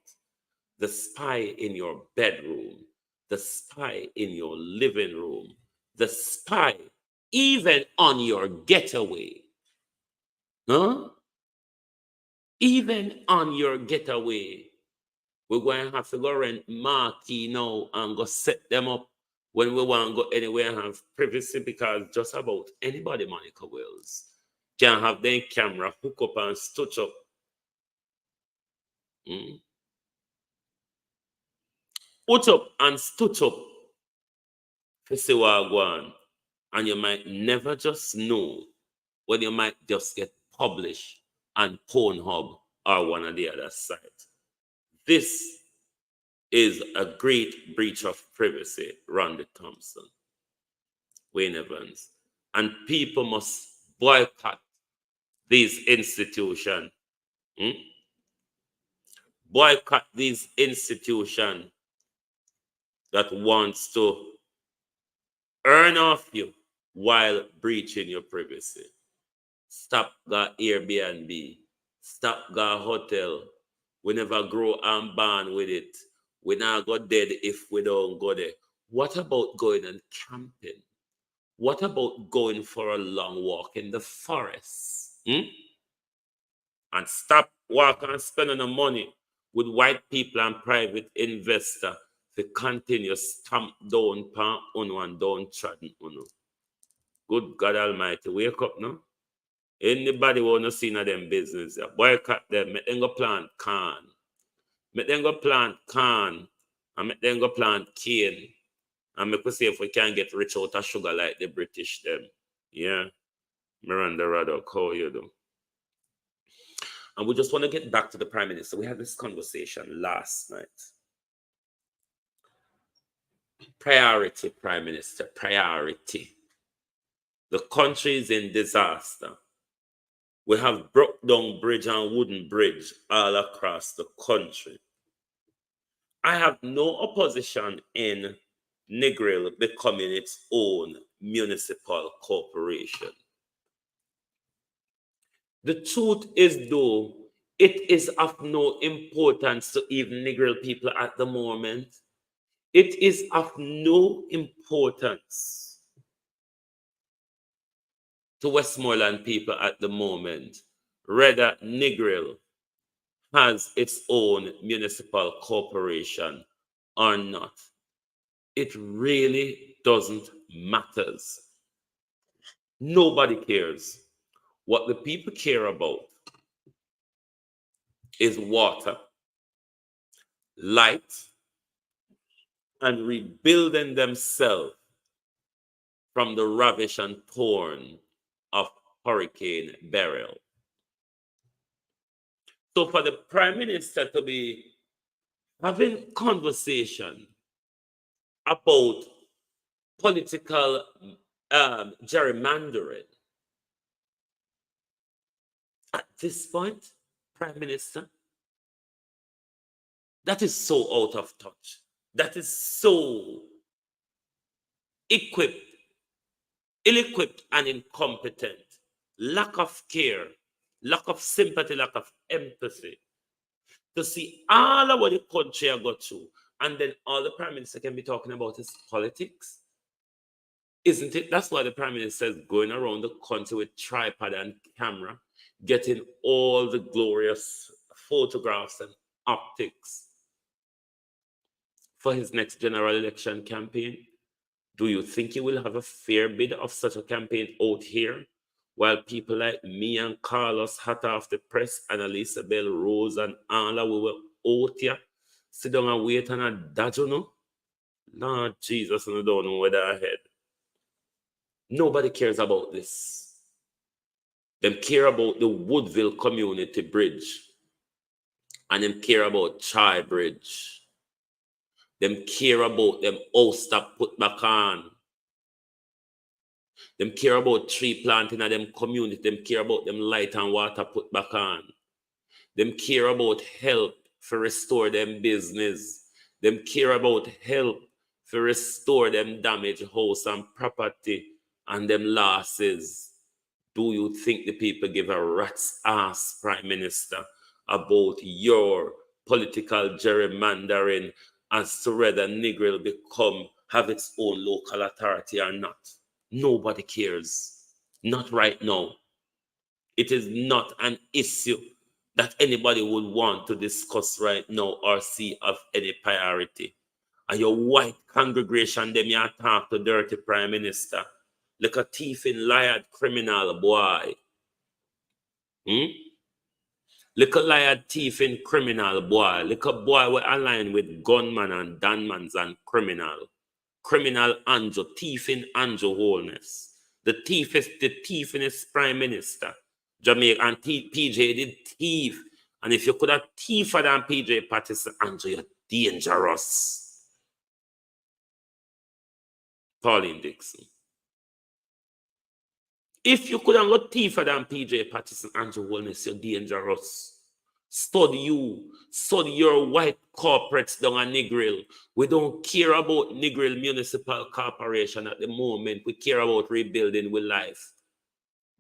The spy in your bedroom. The spy in your living room. The spy even on your getaway. Even on your getaway. We're going to have to go rent marquee now and go set them up when we want to go anywhere and have privacy, because just about anybody, Monica Wells, can have their camera hook up and stitch up. put up and stood up to see what go on. And you might never just know when you might just get published on Pornhub or one of the other sites. This is a great breach of privacy, Randy Thompson, Wayne Evans. And people must boycott these institutions. Boycott these institutions that wants to earn off you while breaching your privacy. Stop the Airbnb. Stop the hotel. We never grow and born with it. We not go dead if we don't go there. What about going and camping? What about going for a long walk in the forest? And stop walking and spending the money with white people and private investors to continue stamp down pan uno and downtrodden uno. Good God Almighty, wake up now. Anybody want to see them business, boycott them, make them go plant corn. Make them go plant corn and make them go plant cane. And make we see if we can get rich out of sugar like the British them. Yeah. Miranda Raddock, how you do? And we just want to get back to the Prime Minister. We had this conversation last night. Priority, Prime Minister, priority. The country is in disaster. We have broke down bridge and wooden bridge all across the country. I have no opposition in Negril becoming its own municipal corporation. The truth is, though, it is of no importance to even Negril people at the moment. It is of no importance to Westmoreland people at the moment, whether Negril has its own municipal corporation or not. It really doesn't matter. Nobody cares. What the people care about is water, light, and rebuilding themselves from the ravish and torn of Hurricane Beryl. So for the Prime Minister to be having conversation about political gerrymandering, at this point, Prime Minister, that is so out of touch. That is so ill-equipped and incompetent. Lack of care, lack of sympathy, lack of empathy. To see all of what the country I got through, and then all the Prime Minister can be talking about is politics. Isn't it? That's why the Prime Minister is going around the country with tripod and camera, getting all the glorious photographs and optics for his next general election campaign. Do you think he will have a fair bid of such a campaign out here, while people like me and Carlos, hot off the press, and Elisa Bell, Rose, and Anna, we were out here, sit down and wait on a dodge, you know? Lord Jesus, and I don't know where they're ahead. Nobody cares about this. Them care about the Woodville Community Bridge. And them care about Chai Bridge. Them care about them house that put back on. Them care about tree planting in them community. Them care about them light and water put back on. Them care about help for restore them business. Them care about help for restore them damaged house and property and them losses. Do you think the people give a rat's ass, Prime Minister, about your political gerrymandering as to whether Negril have its own local authority or not? Nobody cares. Not right now. It is not an issue that anybody would want to discuss right now or see of any priority. And your white congregation, them you talk to dirty Prime Minister, like a thief in liar criminal boy. Little liar, thief, and criminal boy. Little boy we align with gunman and danmans and criminal. Criminal Anjo, thief in Anjo Wholeness. The thief is the thief in his prime minister. Jamaica and PJ did thief. And if you could have thiefer than PJ Patterson, Anjo, you're dangerous. Pauline Dixon. If you could have got thiefer than PJ Patterson, Anjo Wholeness, you're dangerous. Study you, study your white corporates down at Negril. We don't care about Negril Municipal Corporation at the moment. We care about rebuilding with life.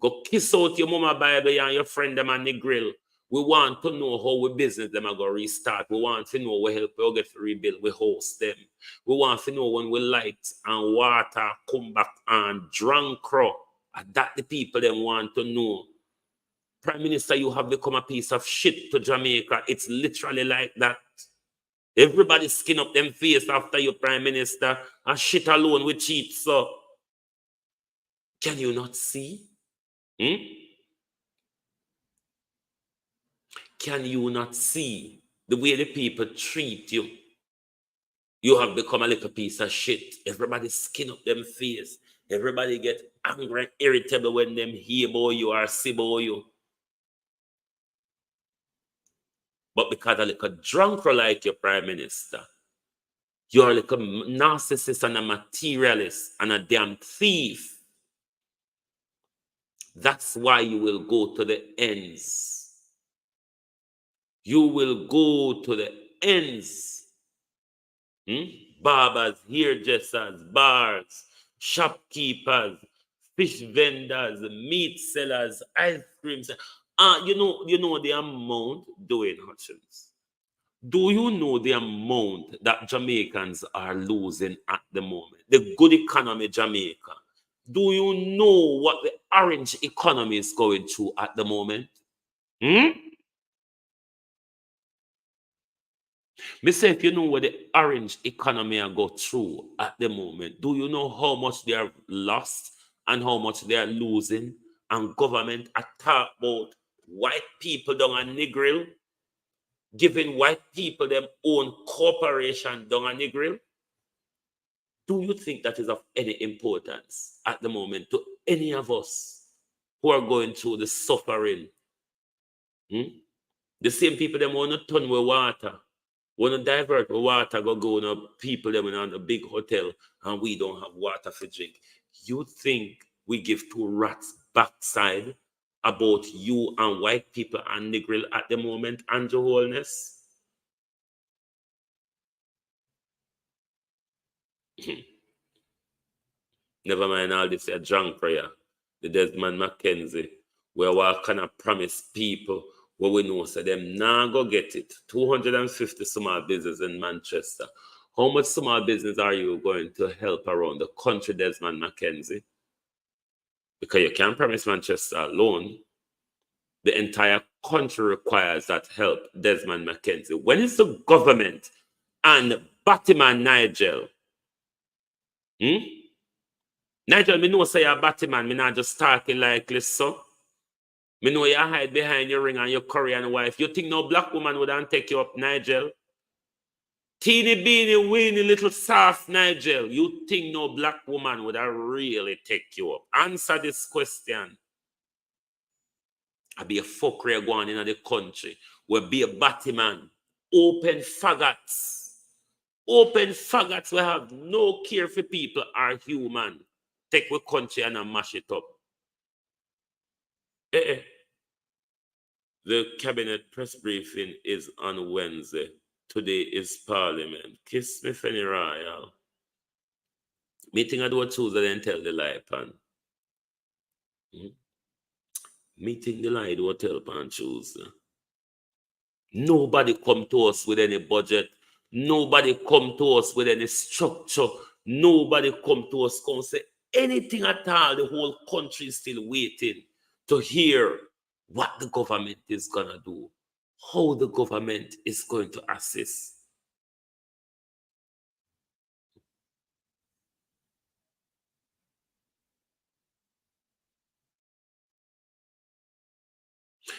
Go kiss out your mama Bible and your friend them at Negril. We want to know how we business them are going to restart. We want to know we help you get to rebuild. We host them. We want to know when we light and water come back and drunk crow. And that the people them want to know. Prime Minister, you have become a piece of shit to Jamaica. It's literally like that. Everybody skin up them face after your Prime Minister and shit alone with cheap, so. Can you not see? Can you not see the way the people treat you? You have become a little piece of shit. Everybody skin up them face. Everybody get angry and irritable when them hear about you or see about you. But because a little drunk like your Prime Minister, you're like a narcissist and a materialist and a damn thief. That's why you will go to the ends. You will go to the ends. Barbers, hairdressers, bars, shopkeepers, fish vendors, meat sellers, ice cream sellers. You know the amount, Dwayne Hutchins. Do you know the amount that Jamaicans are losing at the moment? The good economy, Jamaica. Do you know what the orange economy is going through at the moment? Me say, if you know what the orange economy are go through at the moment, do you know how much they are lost and how much they are losing? And government attack about white people down at Negril, giving white people their own corporation down at Negril. Do you think that is of any importance at the moment to any of us who are going through the suffering? The same people them want to turn with water, want to divert with water, go to people them in a big hotel, and we don't have water for drink. You think we give two rats backside about you and white people and Negril at the moment, Andrew Wholeness? Never mind all this a drunk prayer. The Desmond Mackenzie, where we kind of promise people what we know, so them now go get it. 250 small business in Manchester. How much small business are you going to help around the country, Desmond Mackenzie? Because you can't promise Manchester alone. The entire country requires that help, Desmond Mackenzie. When is the government and Batman Nigel? Nigel, me know say you're Batman, me not just talking like this, so. Me know you hide behind your ring and your Korean wife. You think no black woman wouldn't take you up, Nigel? Teeny beeny weeny little soft Nigel. You think no black woman would really take you up? Answer this question. I be a fuckery going in the country. We be a Batman. Open faggots. Open faggots. We have no care for people are human. Take the country and mash it up. The cabinet press briefing is on Wednesday. Today is Parliament. Kiss me, Fanny Royal. Meeting I do a Tuesday, then tell the lie, pan. Meeting the lie, do a tell pan Tuesday. Nobody come to us with any budget. Nobody come to us with any structure. Nobody come to us come say anything at all. The whole country is still waiting to hear what the government is going to do, how the government is going to assist.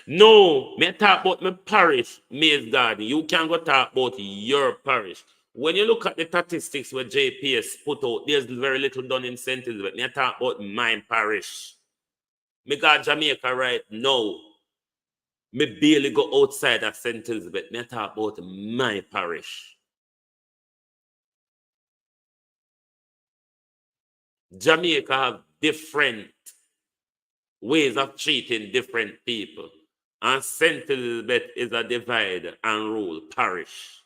No, me talk about my parish, Maze Garden. You can go talk about your parish. When you look at the statistics where JPS put out, there's very little done in St. Elizabeth. Me talk about my parish. Me got Jamaica right now. Me barely go outside of St. Elizabeth. Me talk about my parish. Jamaica have different ways of treating different people. And St. Elizabeth is a divide and rule parish.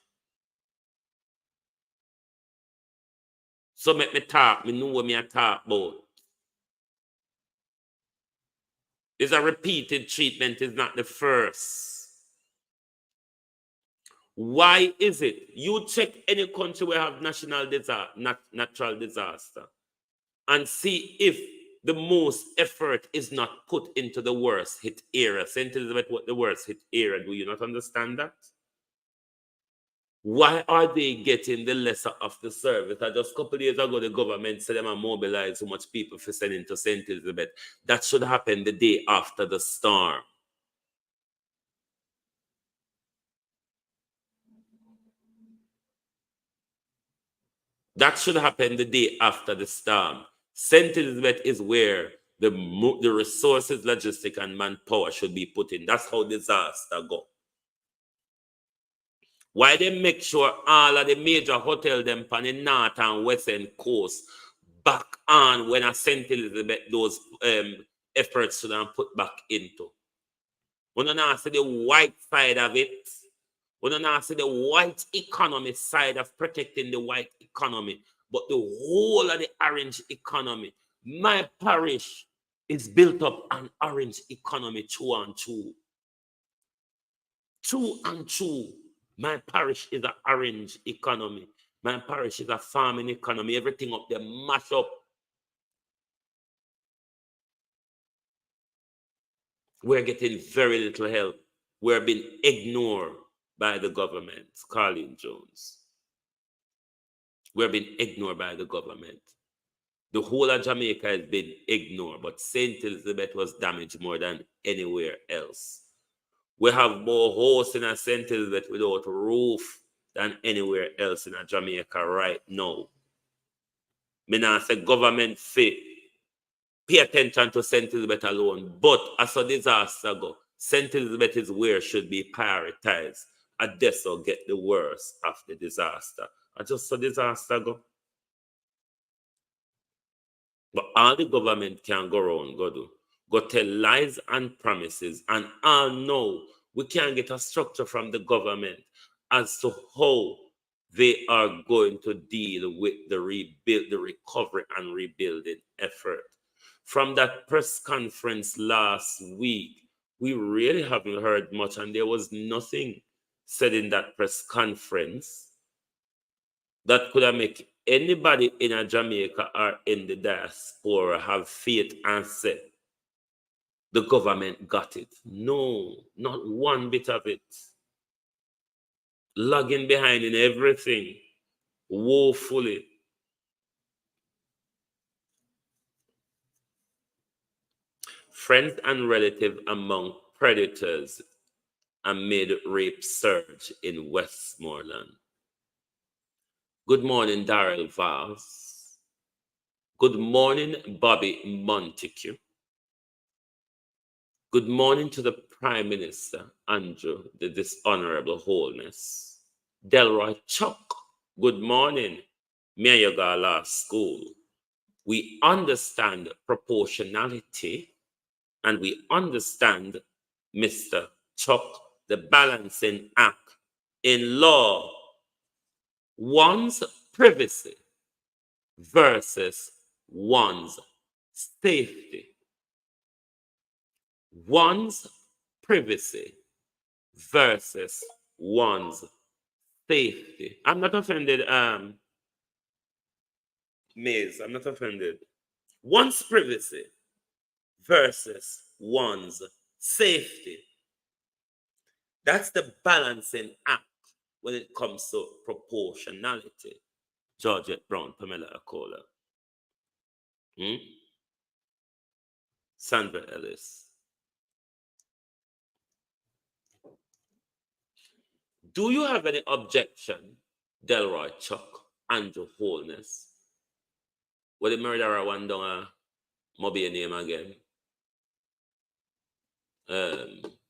So make me talk, me know what me talk about. It's a repeated treatment, is not the first. Why is it? You check any country where have natural disaster and see if the most effort is not put into the worst hit area. St. Elizabeth, what the worst hit area? Do you not understand that? Why are they getting the lesser of the service? Just a couple of years ago, the government said them and mobilize so much people for sending to St. Elizabeth. That should happen the day after the storm. That should happen the day after the storm. St. Elizabeth is where the resources, logistic, and manpower should be put in. That's how disaster go. Why they make sure all of the major hotel them on the north and western coast back on when I St. Elizabeth those efforts should have put back into. We don't now see the white side of it. We don't now see the white economy side of protecting the white economy, but the whole of the orange economy. My parish is built up an orange economy, 2 and 2. 2 and 2. My parish is an orange economy. My parish is a farming economy. Everything up there mash up. We're getting very little help. We're being ignored by the government. Colin Jones. We're being ignored by the government. The whole of Jamaica has been ignored, but St. Elizabeth was damaged more than anywhere else. We have more hosts in a St. Elizabeth without roof than anywhere else in a Jamaica right now. Me not say government fit pay attention to St. Elizabeth alone, but as a disaster go, St. Elizabeth is where should be prioritized. Adesso get the worst of the disaster. I just saw disaster go. But all the government can go around, go tell lies and promises, and all know we can get a structure from the government as to how they are going to deal with the recovery and rebuilding effort. From that press conference last week, we really haven't heard much, and there was nothing said in that press conference that could have made anybody in a Jamaica or in the diaspora have faith and say the government got it. No, not one bit of it. Lagging behind in everything, woefully. Friends and relatives among predators amid rape surge in Westmoreland. Good morning, Darrell Vaz. Good morning, Bobby Montague. Good morning to the Prime Minister, Andrew, the Dishonorable Holness. Delroy Chuck, good morning. Mayagala School. We understand proportionality and we understand, Mr. Chuck, the balancing act in law. One's privacy versus one's safety. One's privacy versus one's safety. I'm not offended, Maze. I'm not offended. One's privacy versus one's safety. That's the balancing act when it comes to proportionality. Georgette Brown, Pamela Akola. Sandra Ellis. Do you have any objection, Delroy, Chuck, Andrew, Holness? What the murderer one down Moby name again?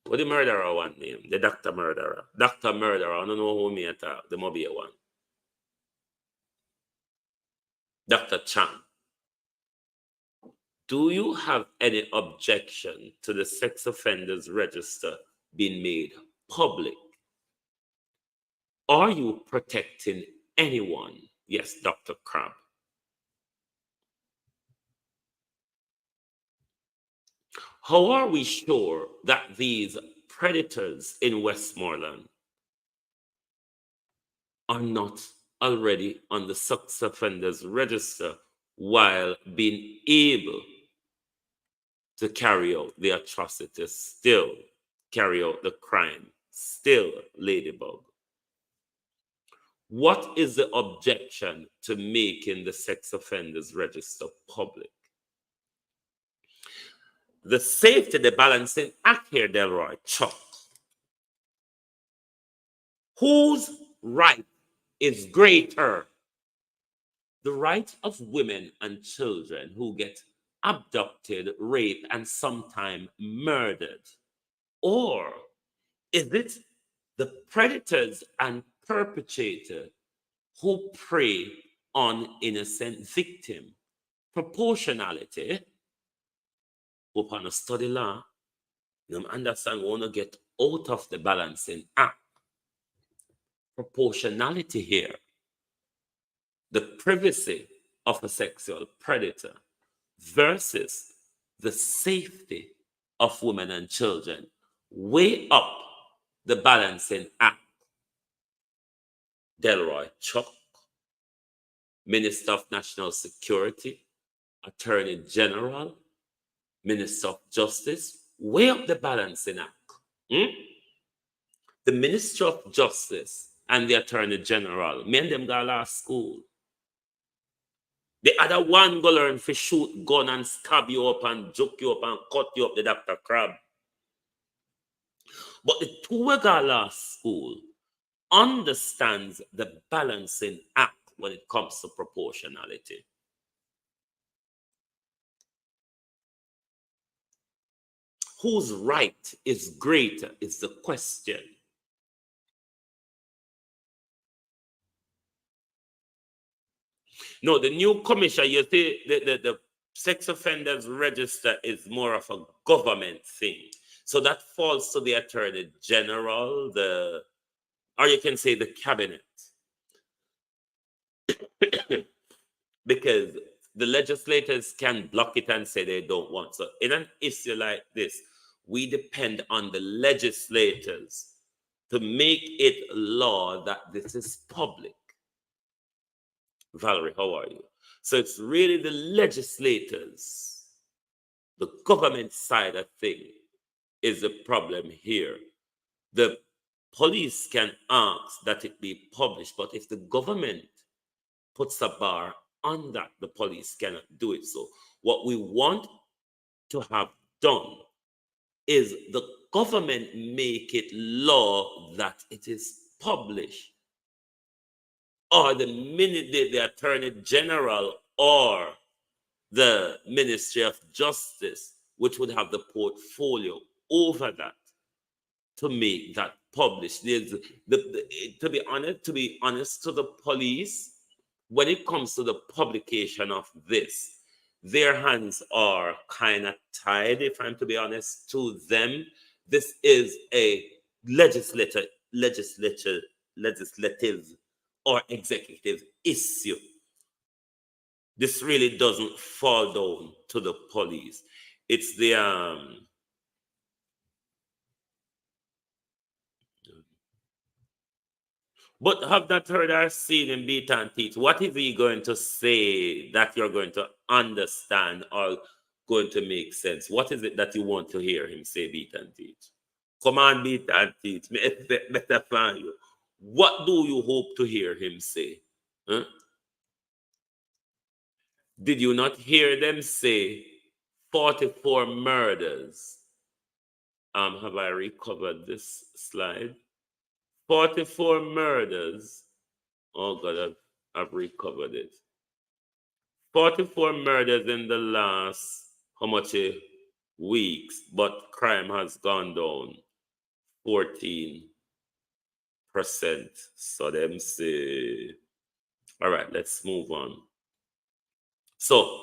What the murderer one name? The doctor murderer. Doctor murderer. I don't know who me attack. The Moby one. Dr. Chang. Do you have any objection to the sex offenders register being made public? Are you protecting anyone? Yes, Dr. Crab. How are we sure that these predators in Westmoreland are not already on the sex offenders register while being able to carry out the atrocities, still carry out the crime, still, Ladybug? What is the objection to making the sex offenders register public? The safety, the balancing act here, Delroy, Chuck. Whose right is greater? The right of women and children who get abducted, raped, and sometimes murdered? Or is it the predators and perpetrators who prey on innocent victim? Proportionality. Upon a study law, you understand we want to get out of the balancing act. Proportionality here. The privacy of a sexual predator versus the safety of women and children. Weigh up the balancing act. Delroy Chuck, Minister of National Security, Attorney General, Minister of Justice, weigh up the balancing act. The Minister of Justice and the Attorney General, me and them go to school. The other one go learn to shoot gun and stab you up and juke you up and cut you up, the Dr. Crab. But the two we go to school understands the balancing act when it comes to proportionality. Whose right is greater is the question. No, the new commission, you see, the sex offenders register is more of a government thing. So that falls to the Attorney General, or you can say the cabinet. Because the legislators can block it and say they don't want. So in an issue like this, we depend on the legislators to make it law that this is public. Valerie, how are you? So it's really the legislators, the government side of things is the problem here. The police can ask that it be published, but if the government puts a bar on that, the police cannot do it. So what we want to have done is the government make it law that it is published. Or the Attorney General or the Ministry of Justice, which would have the portfolio over that, to make that published. There's to be honest to the police, when it comes to the publication of this, their hands are kind of tied, if I'm to be honest to them. This is a legislative or executive issue. This really doesn't fall down to the police. It's the but have not heard or seen him beat and teach. What is he going to say that you're going to understand or going to make sense? What is it that you want to hear him say, beat and teach? Come on, beat and teach. Me expect better from you. What do you hope to hear him say? Huh? Did you not hear them say 44 murders? Have I recovered this slide? 44 murders. Oh God, I've recovered it. 44 murders in the last, how much, weeks, but crime has gone down 14%. So them say, all right, let's move on. So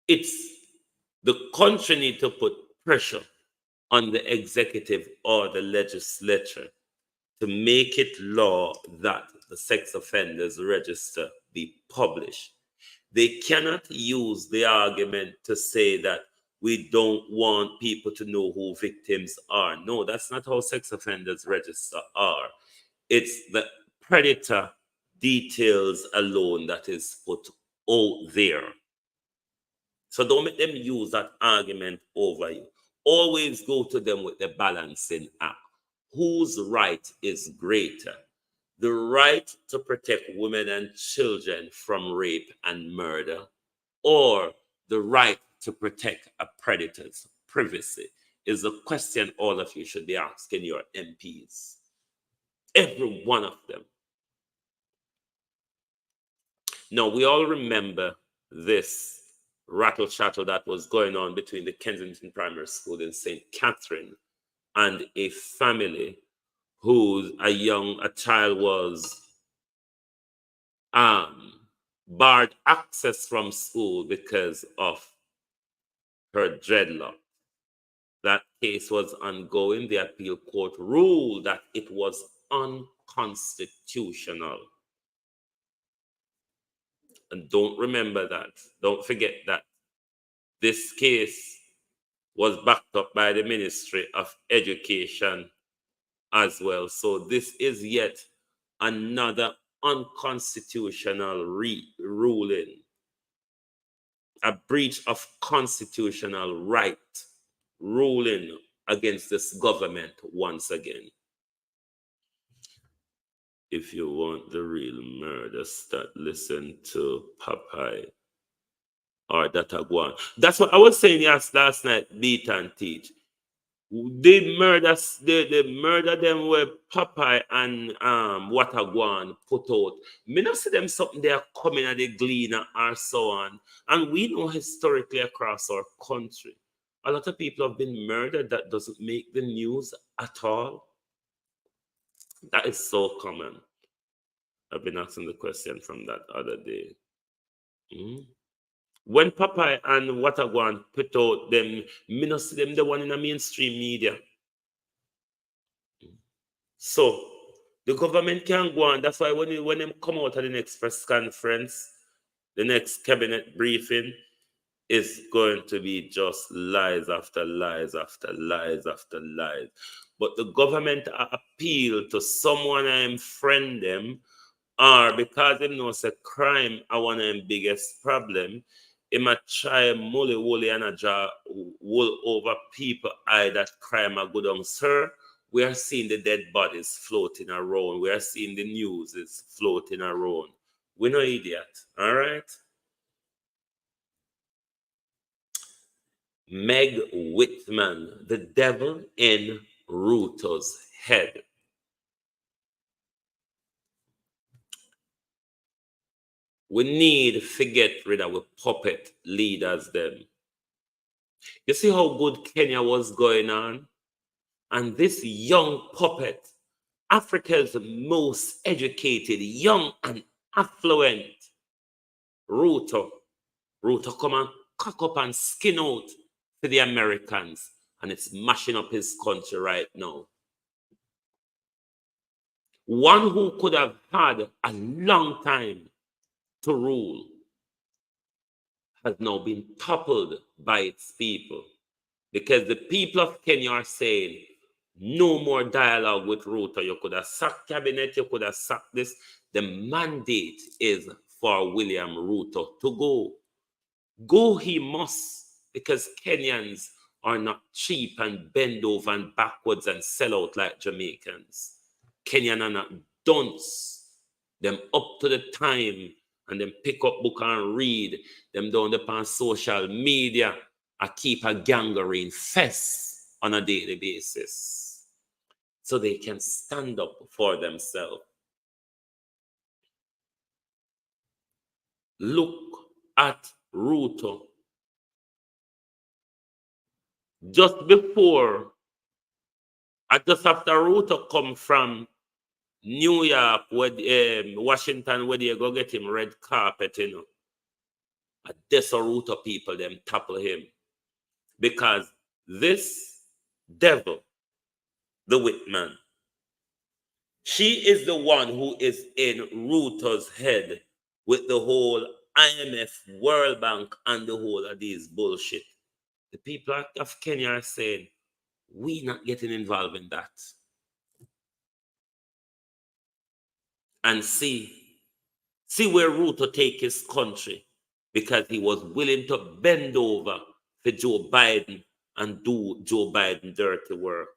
it's the country need to put pressure on the executive or the legislature to make it law that the sex offenders register be published. They cannot use the argument to say that we don't want people to know who victims are. No, that's not how sex offenders register are. It's the predator details alone that is put out there. So don't make them use that argument over you. Always go to them with the balancing act. Whose right is greater? The right to protect women and children from rape and murder, or the right to protect a predator's privacy, is a question all of you should be asking your MPs. Every one of them. Now, we all remember this rattle chattel that was going on between the Kensington Primary School in St. Catherine and a family whose a child was barred access from school because of her dreadlock. That case was ongoing. The appeal court ruled that it was unconstitutional. And don't remember that. Don't forget that. This case was backed up by the Ministry of Education as well. So this is yet another unconstitutional ruling, a breach of constitutional right ruling against this government once again. If you want the real murder, start listen to Popeye or Datagwan. That's what I was saying last night, Beat and Teach. They murder them with Popeye and Watagwan put out. Me not see them something they are coming at the Gleaner or so on. And we know historically across our country, a lot of people have been murdered that doesn't make the news at all. That is so common. I've been asking the question from that other day. When Popeye and Watagwan put out them, me not see them the one in the mainstream media. So the government can go on. That's why when them come out at the next press conference, the next cabinet briefing is going to be just lies after lies after lies after lies. But the government appeal to someone and friend them, or because them knows a crime are one of them biggest problem, it might try woolly and a draw wool over people eye that crime are good on. Sir, we are seeing the dead bodies floating around. We are seeing the news is floating around. We're no idiot, all right? Meg Whitman, the devil in RUTO's head. We need to get rid of puppet leaders them. You see how good Kenya was going on? And this young puppet, Africa's most educated, young and affluent, RUTO come and cock up and skin out to the Americans. And it's mashing up his country right now. One who could have had a long time to rule has now been toppled by its people, because the people of Kenya are saying no more dialogue with RUTO. You could have sacked cabinet, you could have sacked this. The mandate is for William RUTO to go. Go he must, because Kenyans are not cheap and bend over and backwards and sell out like Jamaicans. Kenyan are not dunce. Them up to the time and then pick up book and read. Them down upon social media. I keep a gangrene fest on a daily basis. so they can stand up for themselves. Look at RUTO. Just after RUTO come from New York, Washington, where they go get him red carpet, you know. A RUTO people, them topple him. Because this devil, the Whitman, she is the one who is in RUTO's head with the whole IMF, World Bank, and the whole of these bullshit. The people of Kenya are saying, we not getting involved in that. And see where RUTO take his country, because he was willing to bend over for Joe Biden and do Joe Biden dirty work.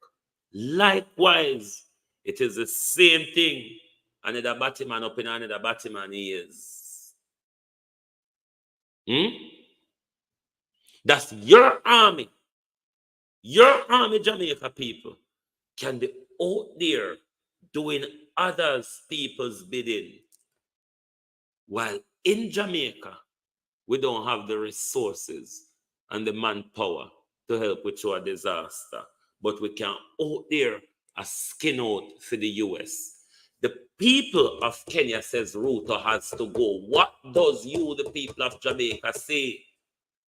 Likewise, it is the same thing. Another Batman up in another Batman ears. That's your army. Your army, Jamaica people, can be out there doing others people's bidding. While in Jamaica, we don't have the resources and the manpower to help with our disaster. But we can out there a skin out for the US. The people of Kenya says RUTO has to go. What does you, the people of Jamaica, say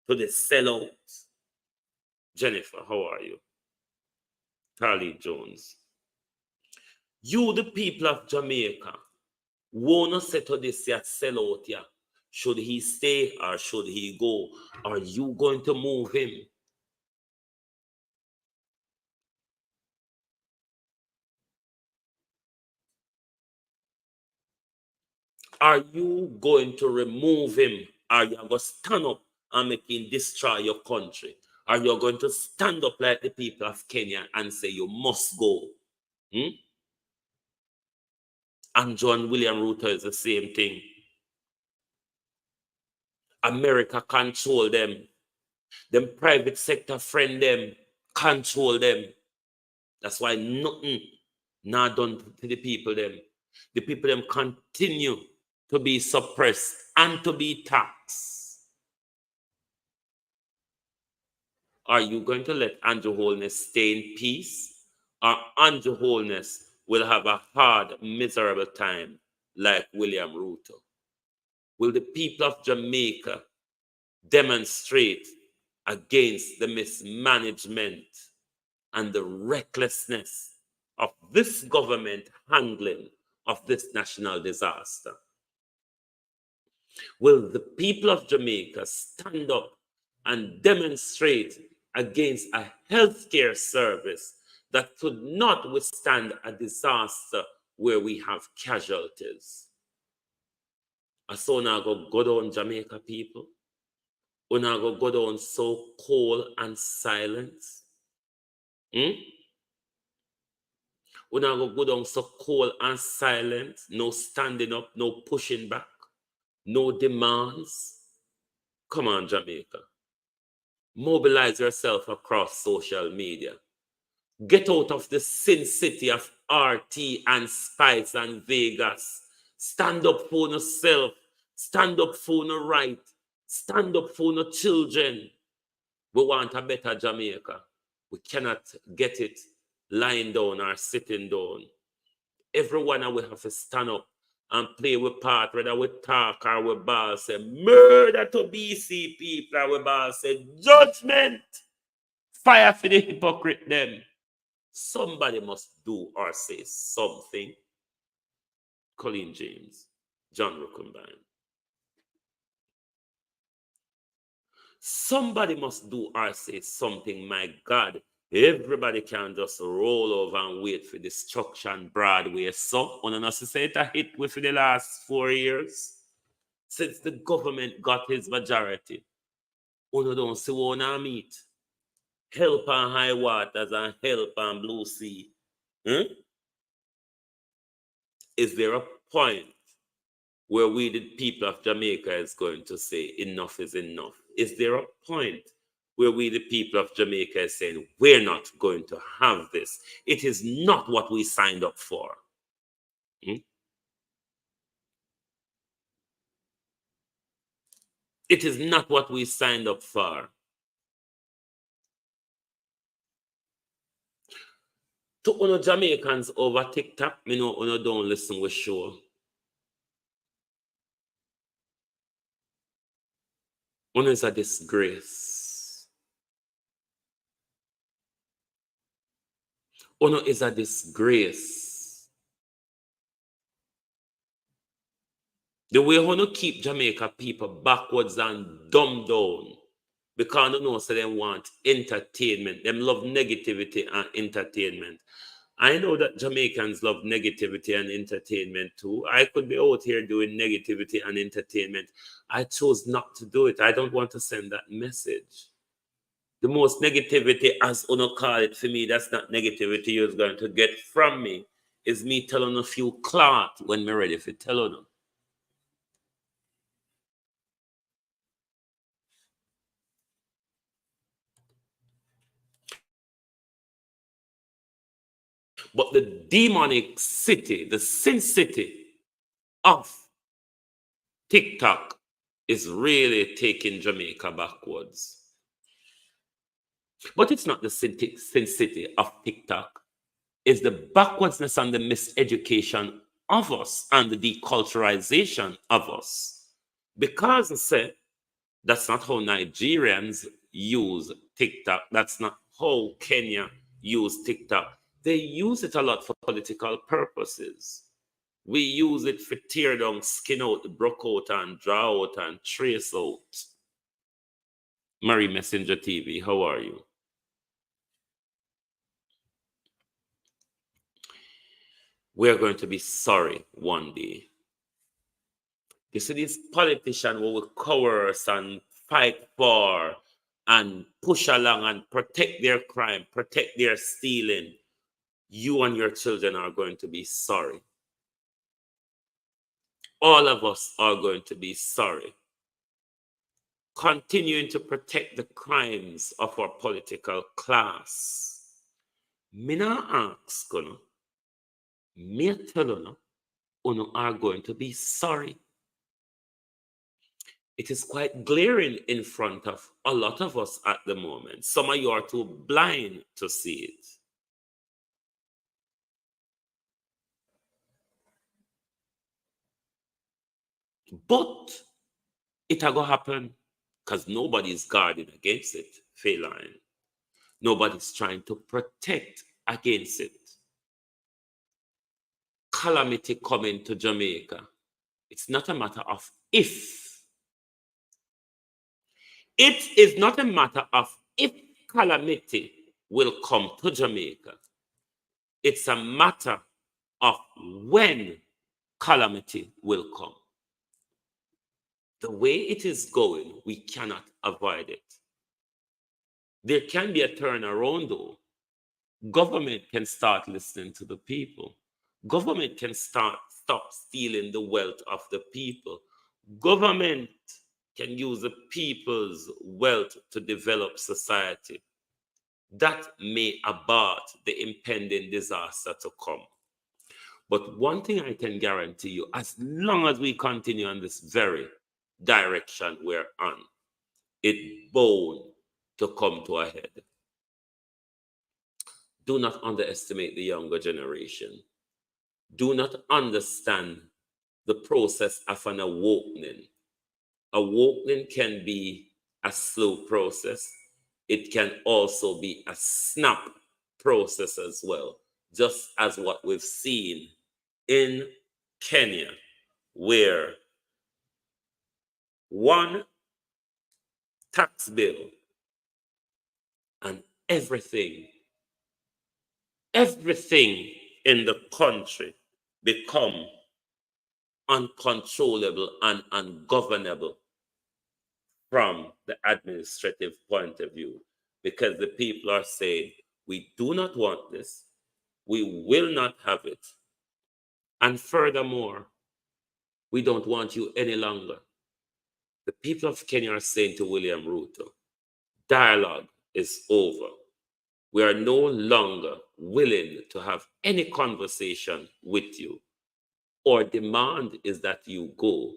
to the sellout? Jennifer, how are you? Carly Jones. You, the people of Jamaica, wanna say to this sellout here, should he stay or should he go? Are you going to move him? Are you going to remove him? Are you going to stand up and make him destroy your country? Are you going to stand up like the people of Kenya and say you must go? And John William RUTO is the same thing. America control them. Them private sector friend them, control them. That's why nothing not done to the people them. The people them continue to be suppressed and to be taxed. Are you going to let Andrew Holness stay in peace? Or Andrew Holness will have a hard, miserable time like William RUTO? Will the people of Jamaica demonstrate against the mismanagement and the recklessness of this government handling of this national disaster? Will the people of Jamaica stand up and demonstrate against a healthcare service that could not withstand a disaster where we have casualties? I saw now go down, Jamaica people. Una go down so cold and silent. Una go down so cold and silent. No standing up, no pushing back, no demands. Come on, Jamaica. Mobilize yourself across social media. Get out of the sin city of RT and Spice and Vegas. Stand up for yourself. Stand up for your right. Stand up for your children. We want a better Jamaica. We cannot get it lying down or sitting down. Everyone will have to stand up and play with part, whether we talk or we ball, say murder to BC people, or we ball, say judgment, fire for the hypocrite them. Somebody must do or say something. Colleen James, John Ruckenbein. Somebody must do or say something, my God. Everybody can just roll over and wait for destruction Broadway. So, on an say it a hit with the last 4 years since the government got his majority. Uno don't see one meet. Help on high waters and help on blue sea. Is there a point where we, the people of Jamaica, is going to say enough is enough? Is there a point where we, the people of Jamaica, is saying, we're not going to have this. It is not what we signed up for. It is not what we signed up for. To uno Jamaicans over TikTok, me know uno don't listen with show. Uno is a disgrace. Uno is a disgrace. The way uno keep Jamaica people backwards and dumbed down, because you know, so they want entertainment. Them love negativity and entertainment. I know that Jamaicans love negativity and entertainment too. I could be out here doing negativity and entertainment. I chose not to do it. I don't want to send that message. The most negativity, as uno call it, for me, that's not negativity you're going to get from me, is me telling a few clout when we're ready for telling them. But the demonic city, the sin city of TikTok is really taking Jamaica backwards. But it's not the sin city of TikTok. It's the backwardness and the miseducation of us and the deculturalization of us. Because I said, that's not how Nigerians use TikTok. That's not how Kenya use TikTok. They use it a lot for political purposes. We use it for tear down, skin out, broke out, and draw out, and trace out. Marie Messenger TV, how are you? We're going to be sorry one day. You see, these politicians who will coerce and fight for and push along and protect their crime, protect their stealing, you and your children are going to be sorry. All of us are going to be sorry. Continuing to protect the crimes of our political class. Me na ask you, me tell you, you are going to be sorry. It is quite glaring in front of a lot of us at the moment. Some of you are too blind to see it. But it will happen because nobody's guarding against it, Feline. Nobody's trying to protect against it. Calamity coming to Jamaica. It's not a matter of if. It is not a matter of if calamity will come to Jamaica. It's a matter of when calamity will come. The way it is going, we cannot avoid it. There can be a turnaround though. Government can start listening to the people. Government can stop stealing the wealth of the people. Government can use the people's wealth to develop society. That may abort the impending disaster to come. But one thing I can guarantee you, as long as we continue on this very direction we're on, it's bound to come to a head. Do not underestimate the younger generation. Do not understand the process of an awakening. Awakening can be a slow process. It can also be a snap process as well, just as what we've seen in Kenya, where one tax bill and everything in the country become uncontrollable and ungovernable from the administrative point of view, because the people are saying, we do not want this, we will not have it, and furthermore, we don't want you any longer. The people of Kenya are saying to William Ruto, dialogue is over. We are no longer willing to have any conversation with you. Our demand is that you go,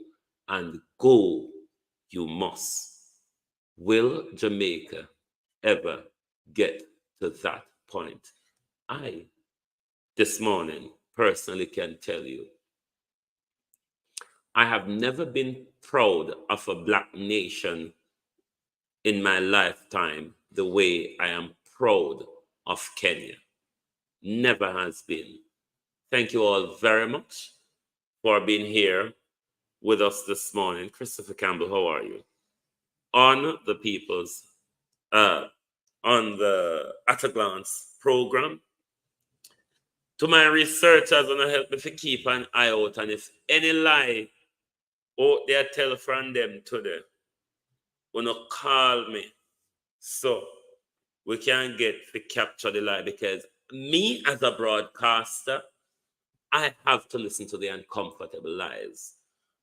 and go you must. Will Jamaica ever get to that point? I, this morning, personally can tell you, I have never been proud of a Black nation in my lifetime the way I am proud of Kenya. Never has been. Thank you all very much for being here with us this morning. Christopher Campbell, how are you? On the People's, on the At a Glance program. To my researchers, gonna help me to keep an eye out, and if any lie out there tell from them today, wanna call me so we can get to capture the lie, because me as a broadcaster, I have to listen to the uncomfortable lies.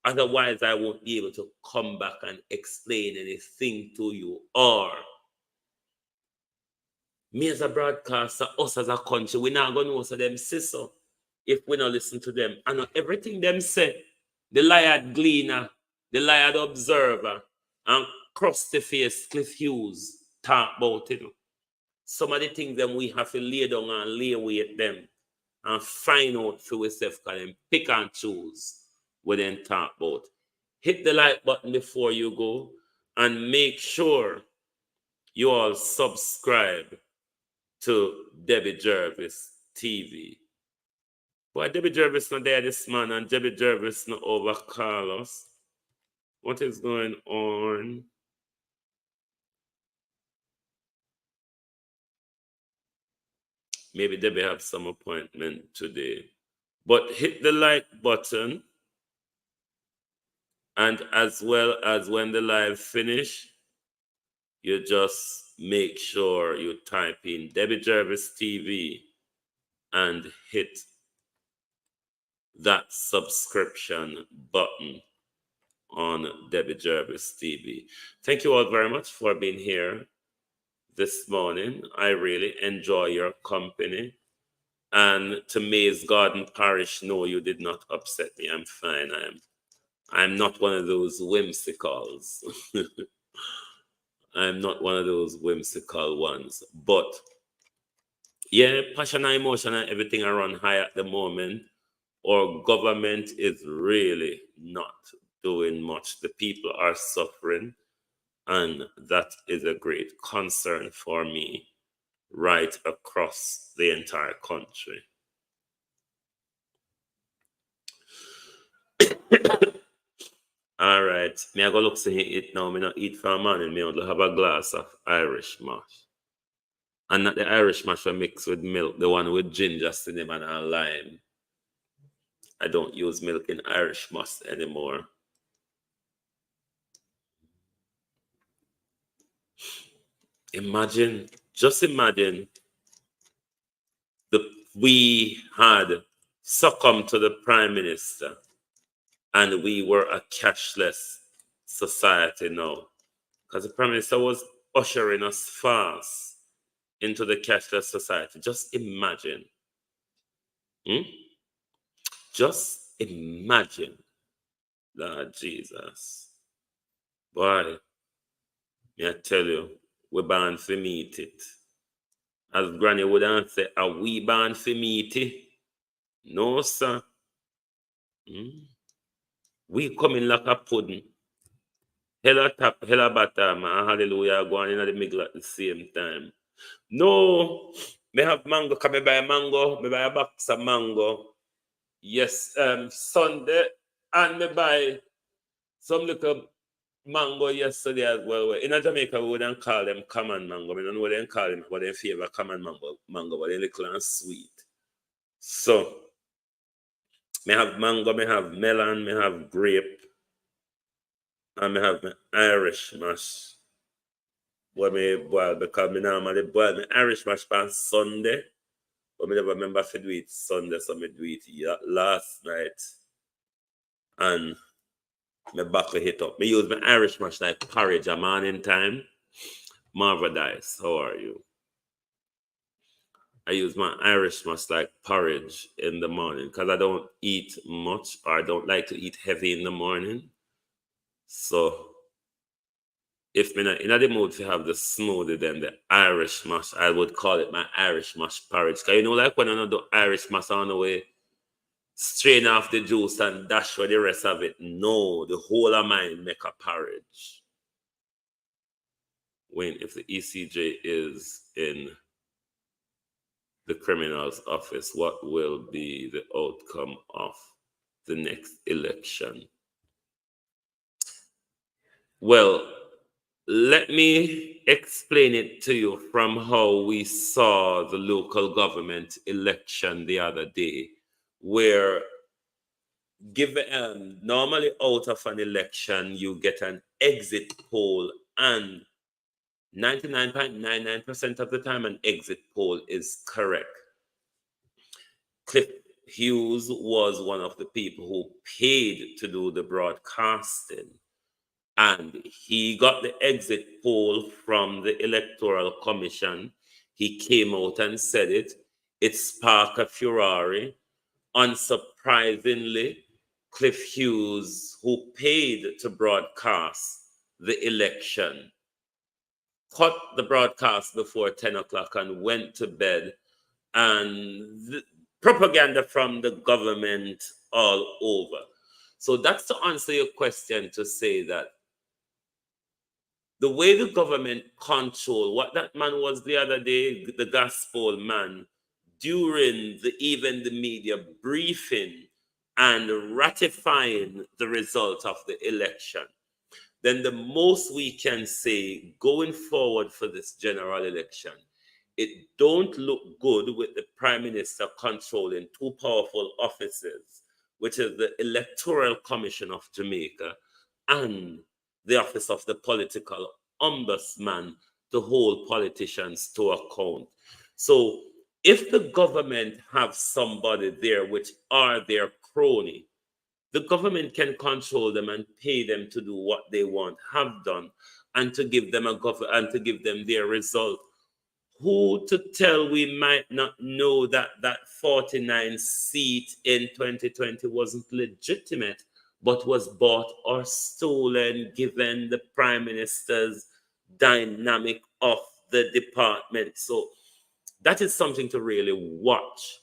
Otherwise, I won't be able to come back and explain anything to you. Or me as a broadcaster, us as a country, we're not going to know so them say so if we don't listen to them. I know everything them say, the liar gleaner, the liar observer, and crusty face Cliff Hughes talk about it. Some of the things that we have to lay down and lay with them and find out for ourselves, and pick and choose what they talk about. Hit the like button before you go, and make sure you all subscribe to Debbie Jervis TV. Why Debbie Jervis not there this man, and Debbie Jervis not over Carlos? What is going on? Maybe Debbie have some appointment today. But hit the like button, and as well as when the live finish, you just make sure you type in Debbie Jervis TV and hit that subscription button on Debbie Jervis TV. Thank you all very much for being here this morning. I really enjoy your company. And to Mays Garden Parish, no, you did not upset me. I'm fine. I'm not one of those whimsicals. I'm not one of those whimsical ones. But yeah, passion and emotion and everything are on high at the moment. Our government is really not doing much. The people are suffering, and that is a great concern for me right across the entire country. All right, me I go look see it now. Me not eat for a morning. Me only have a glass of Irish mash, and not the Irish mash I mix with milk, the one with ginger, cinnamon, and lime. I don't use milk in Irish mash anymore. Imagine, just imagine, we had succumbed to the Prime Minister, and we were a cashless society now. Because the Prime Minister was ushering us fast into the cashless society. Just imagine. Just imagine. Lord Jesus. Boy, I tell you, we're born to meet it. As Granny would answer, are we born to meet it? No, sir. We coming like a pudding. Hella top, hella bottom, and hallelujah going in the middle at the same time. No, me have mango, come me buy a mango, me buy a box of mango. Yes, Sunday, and me buy some little mango yesterday as well. In Jamaica, we wouldn't call them common mango. We don't know what they call them, but they favor common mango, but they little and sweet. So, me have mango, me have melon, me have grape, and me have my Irish mash. What me boil, because me normally boil my Irish mash on Sunday, but me never remember to do it Sunday, so me do it last night. And me back hit up. Me use my Irish mash like porridge a morning time. Marva Dice, how are you? I use my Irish musk like porridge in the morning because I don't eat much, or I don't like to eat heavy in the morning. So if I'm in the mood to have the smoothie, then the Irish musk, I would call it my Irish musk porridge. Because like when I do Irish musk on the way, strain off the juice and dash for the rest of it. No, the whole of mine make a porridge. When if the ECJ is in the criminal's office, what will be the outcome of the next election? Well, let me explain it to you from how we saw the local government election the other day, where normally out of an election, you get an exit poll, and 99.99% of the time, an exit poll is correct. Cliff Hughes was one of the people who paid to do the broadcasting, and he got the exit poll from the Electoral Commission. He came out and said it. It sparked a furore. Unsurprisingly, Cliff Hughes, who paid to broadcast the election, cut the broadcast before 10 o'clock and went to bed, and the propaganda from the government all over. So that's to answer your question, to say that the way the government control, what that man was the other day, the gospel man, during even the media briefing and ratifying the result of the election, then the most we can say going forward for this general election, it don't look good with the Prime Minister controlling two powerful offices, which is the Electoral Commission of Jamaica and the Office of the Political Ombudsman, to hold politicians to account. So if the government have somebody there which are their crony, the government can control them and pay them to do what they want, have done, and to give them to give them their result. Who to tell we might not know that that 49 seat in 2020 wasn't legitimate, but was bought or stolen, given the Prime Minister's dynamic of the department. So that is something to really watch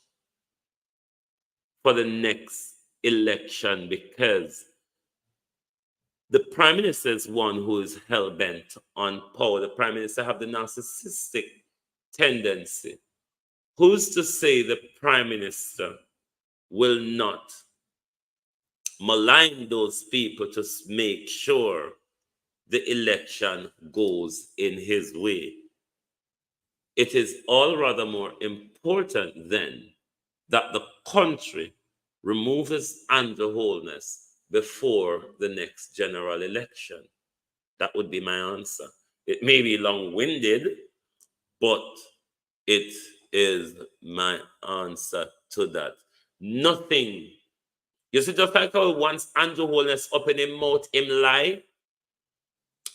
for the next election, because the Prime Minister is one who is hell-bent on power. The Prime Minister have the narcissistic tendency. Who's to say the Prime Minister will not malign those people to make sure the election goes in his way? It is all rather more important then that the country removes Andrew Holness before the next general election. That would be my answer. It may be long-winded, but it is my answer to that. Nothing. You see, just like how once Andrew Holness up in him mouth, him lie,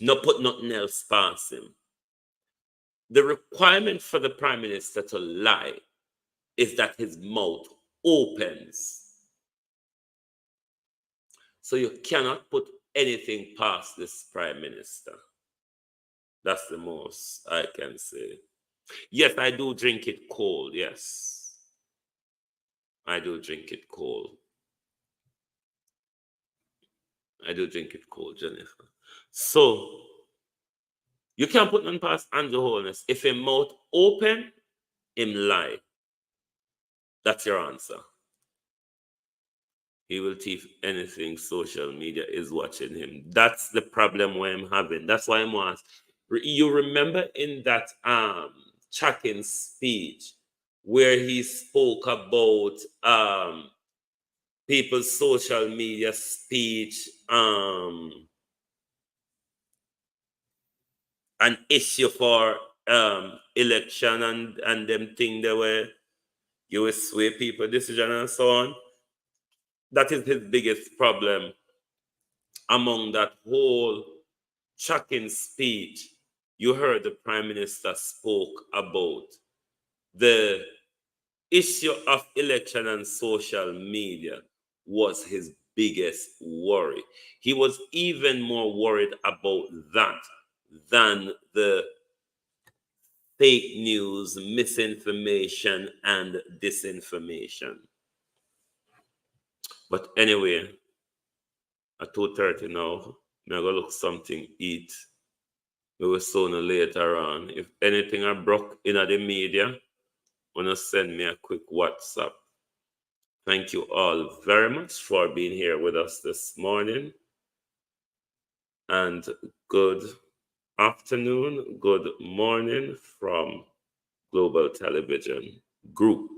no put nothing else past him. The requirement for the Prime Minister to lie is that his mouth opens. So you cannot put anything past this Prime Minister. That's the most I can say. Yes, I do drink it cold. Yes, I do drink it cold. I do drink it cold, Jennifer. So you can't put none past Andrew Holness. If his mouth open, him lie. That's your answer. He will teach anything social media is watching him. That's the problem where I'm having. That's why I'm asked. You remember in that Chakin speech where he spoke about people's social media speech, an issue for election and them thing there where you will sway people decision and so on. That is his biggest problem among that whole Chakin speech. you heard the Prime Minister spoke about the issue of election and social media was his biggest worry. He was even more worried about that than the fake news, misinformation, and disinformation. But anyway, at 2:30 now, I'm going to look something eat. We will soon later on. If anything I broke in the media, wanna send me a quick WhatsApp. Thank you all very much for being here with us this morning. And good afternoon, good morning from Global Television Group.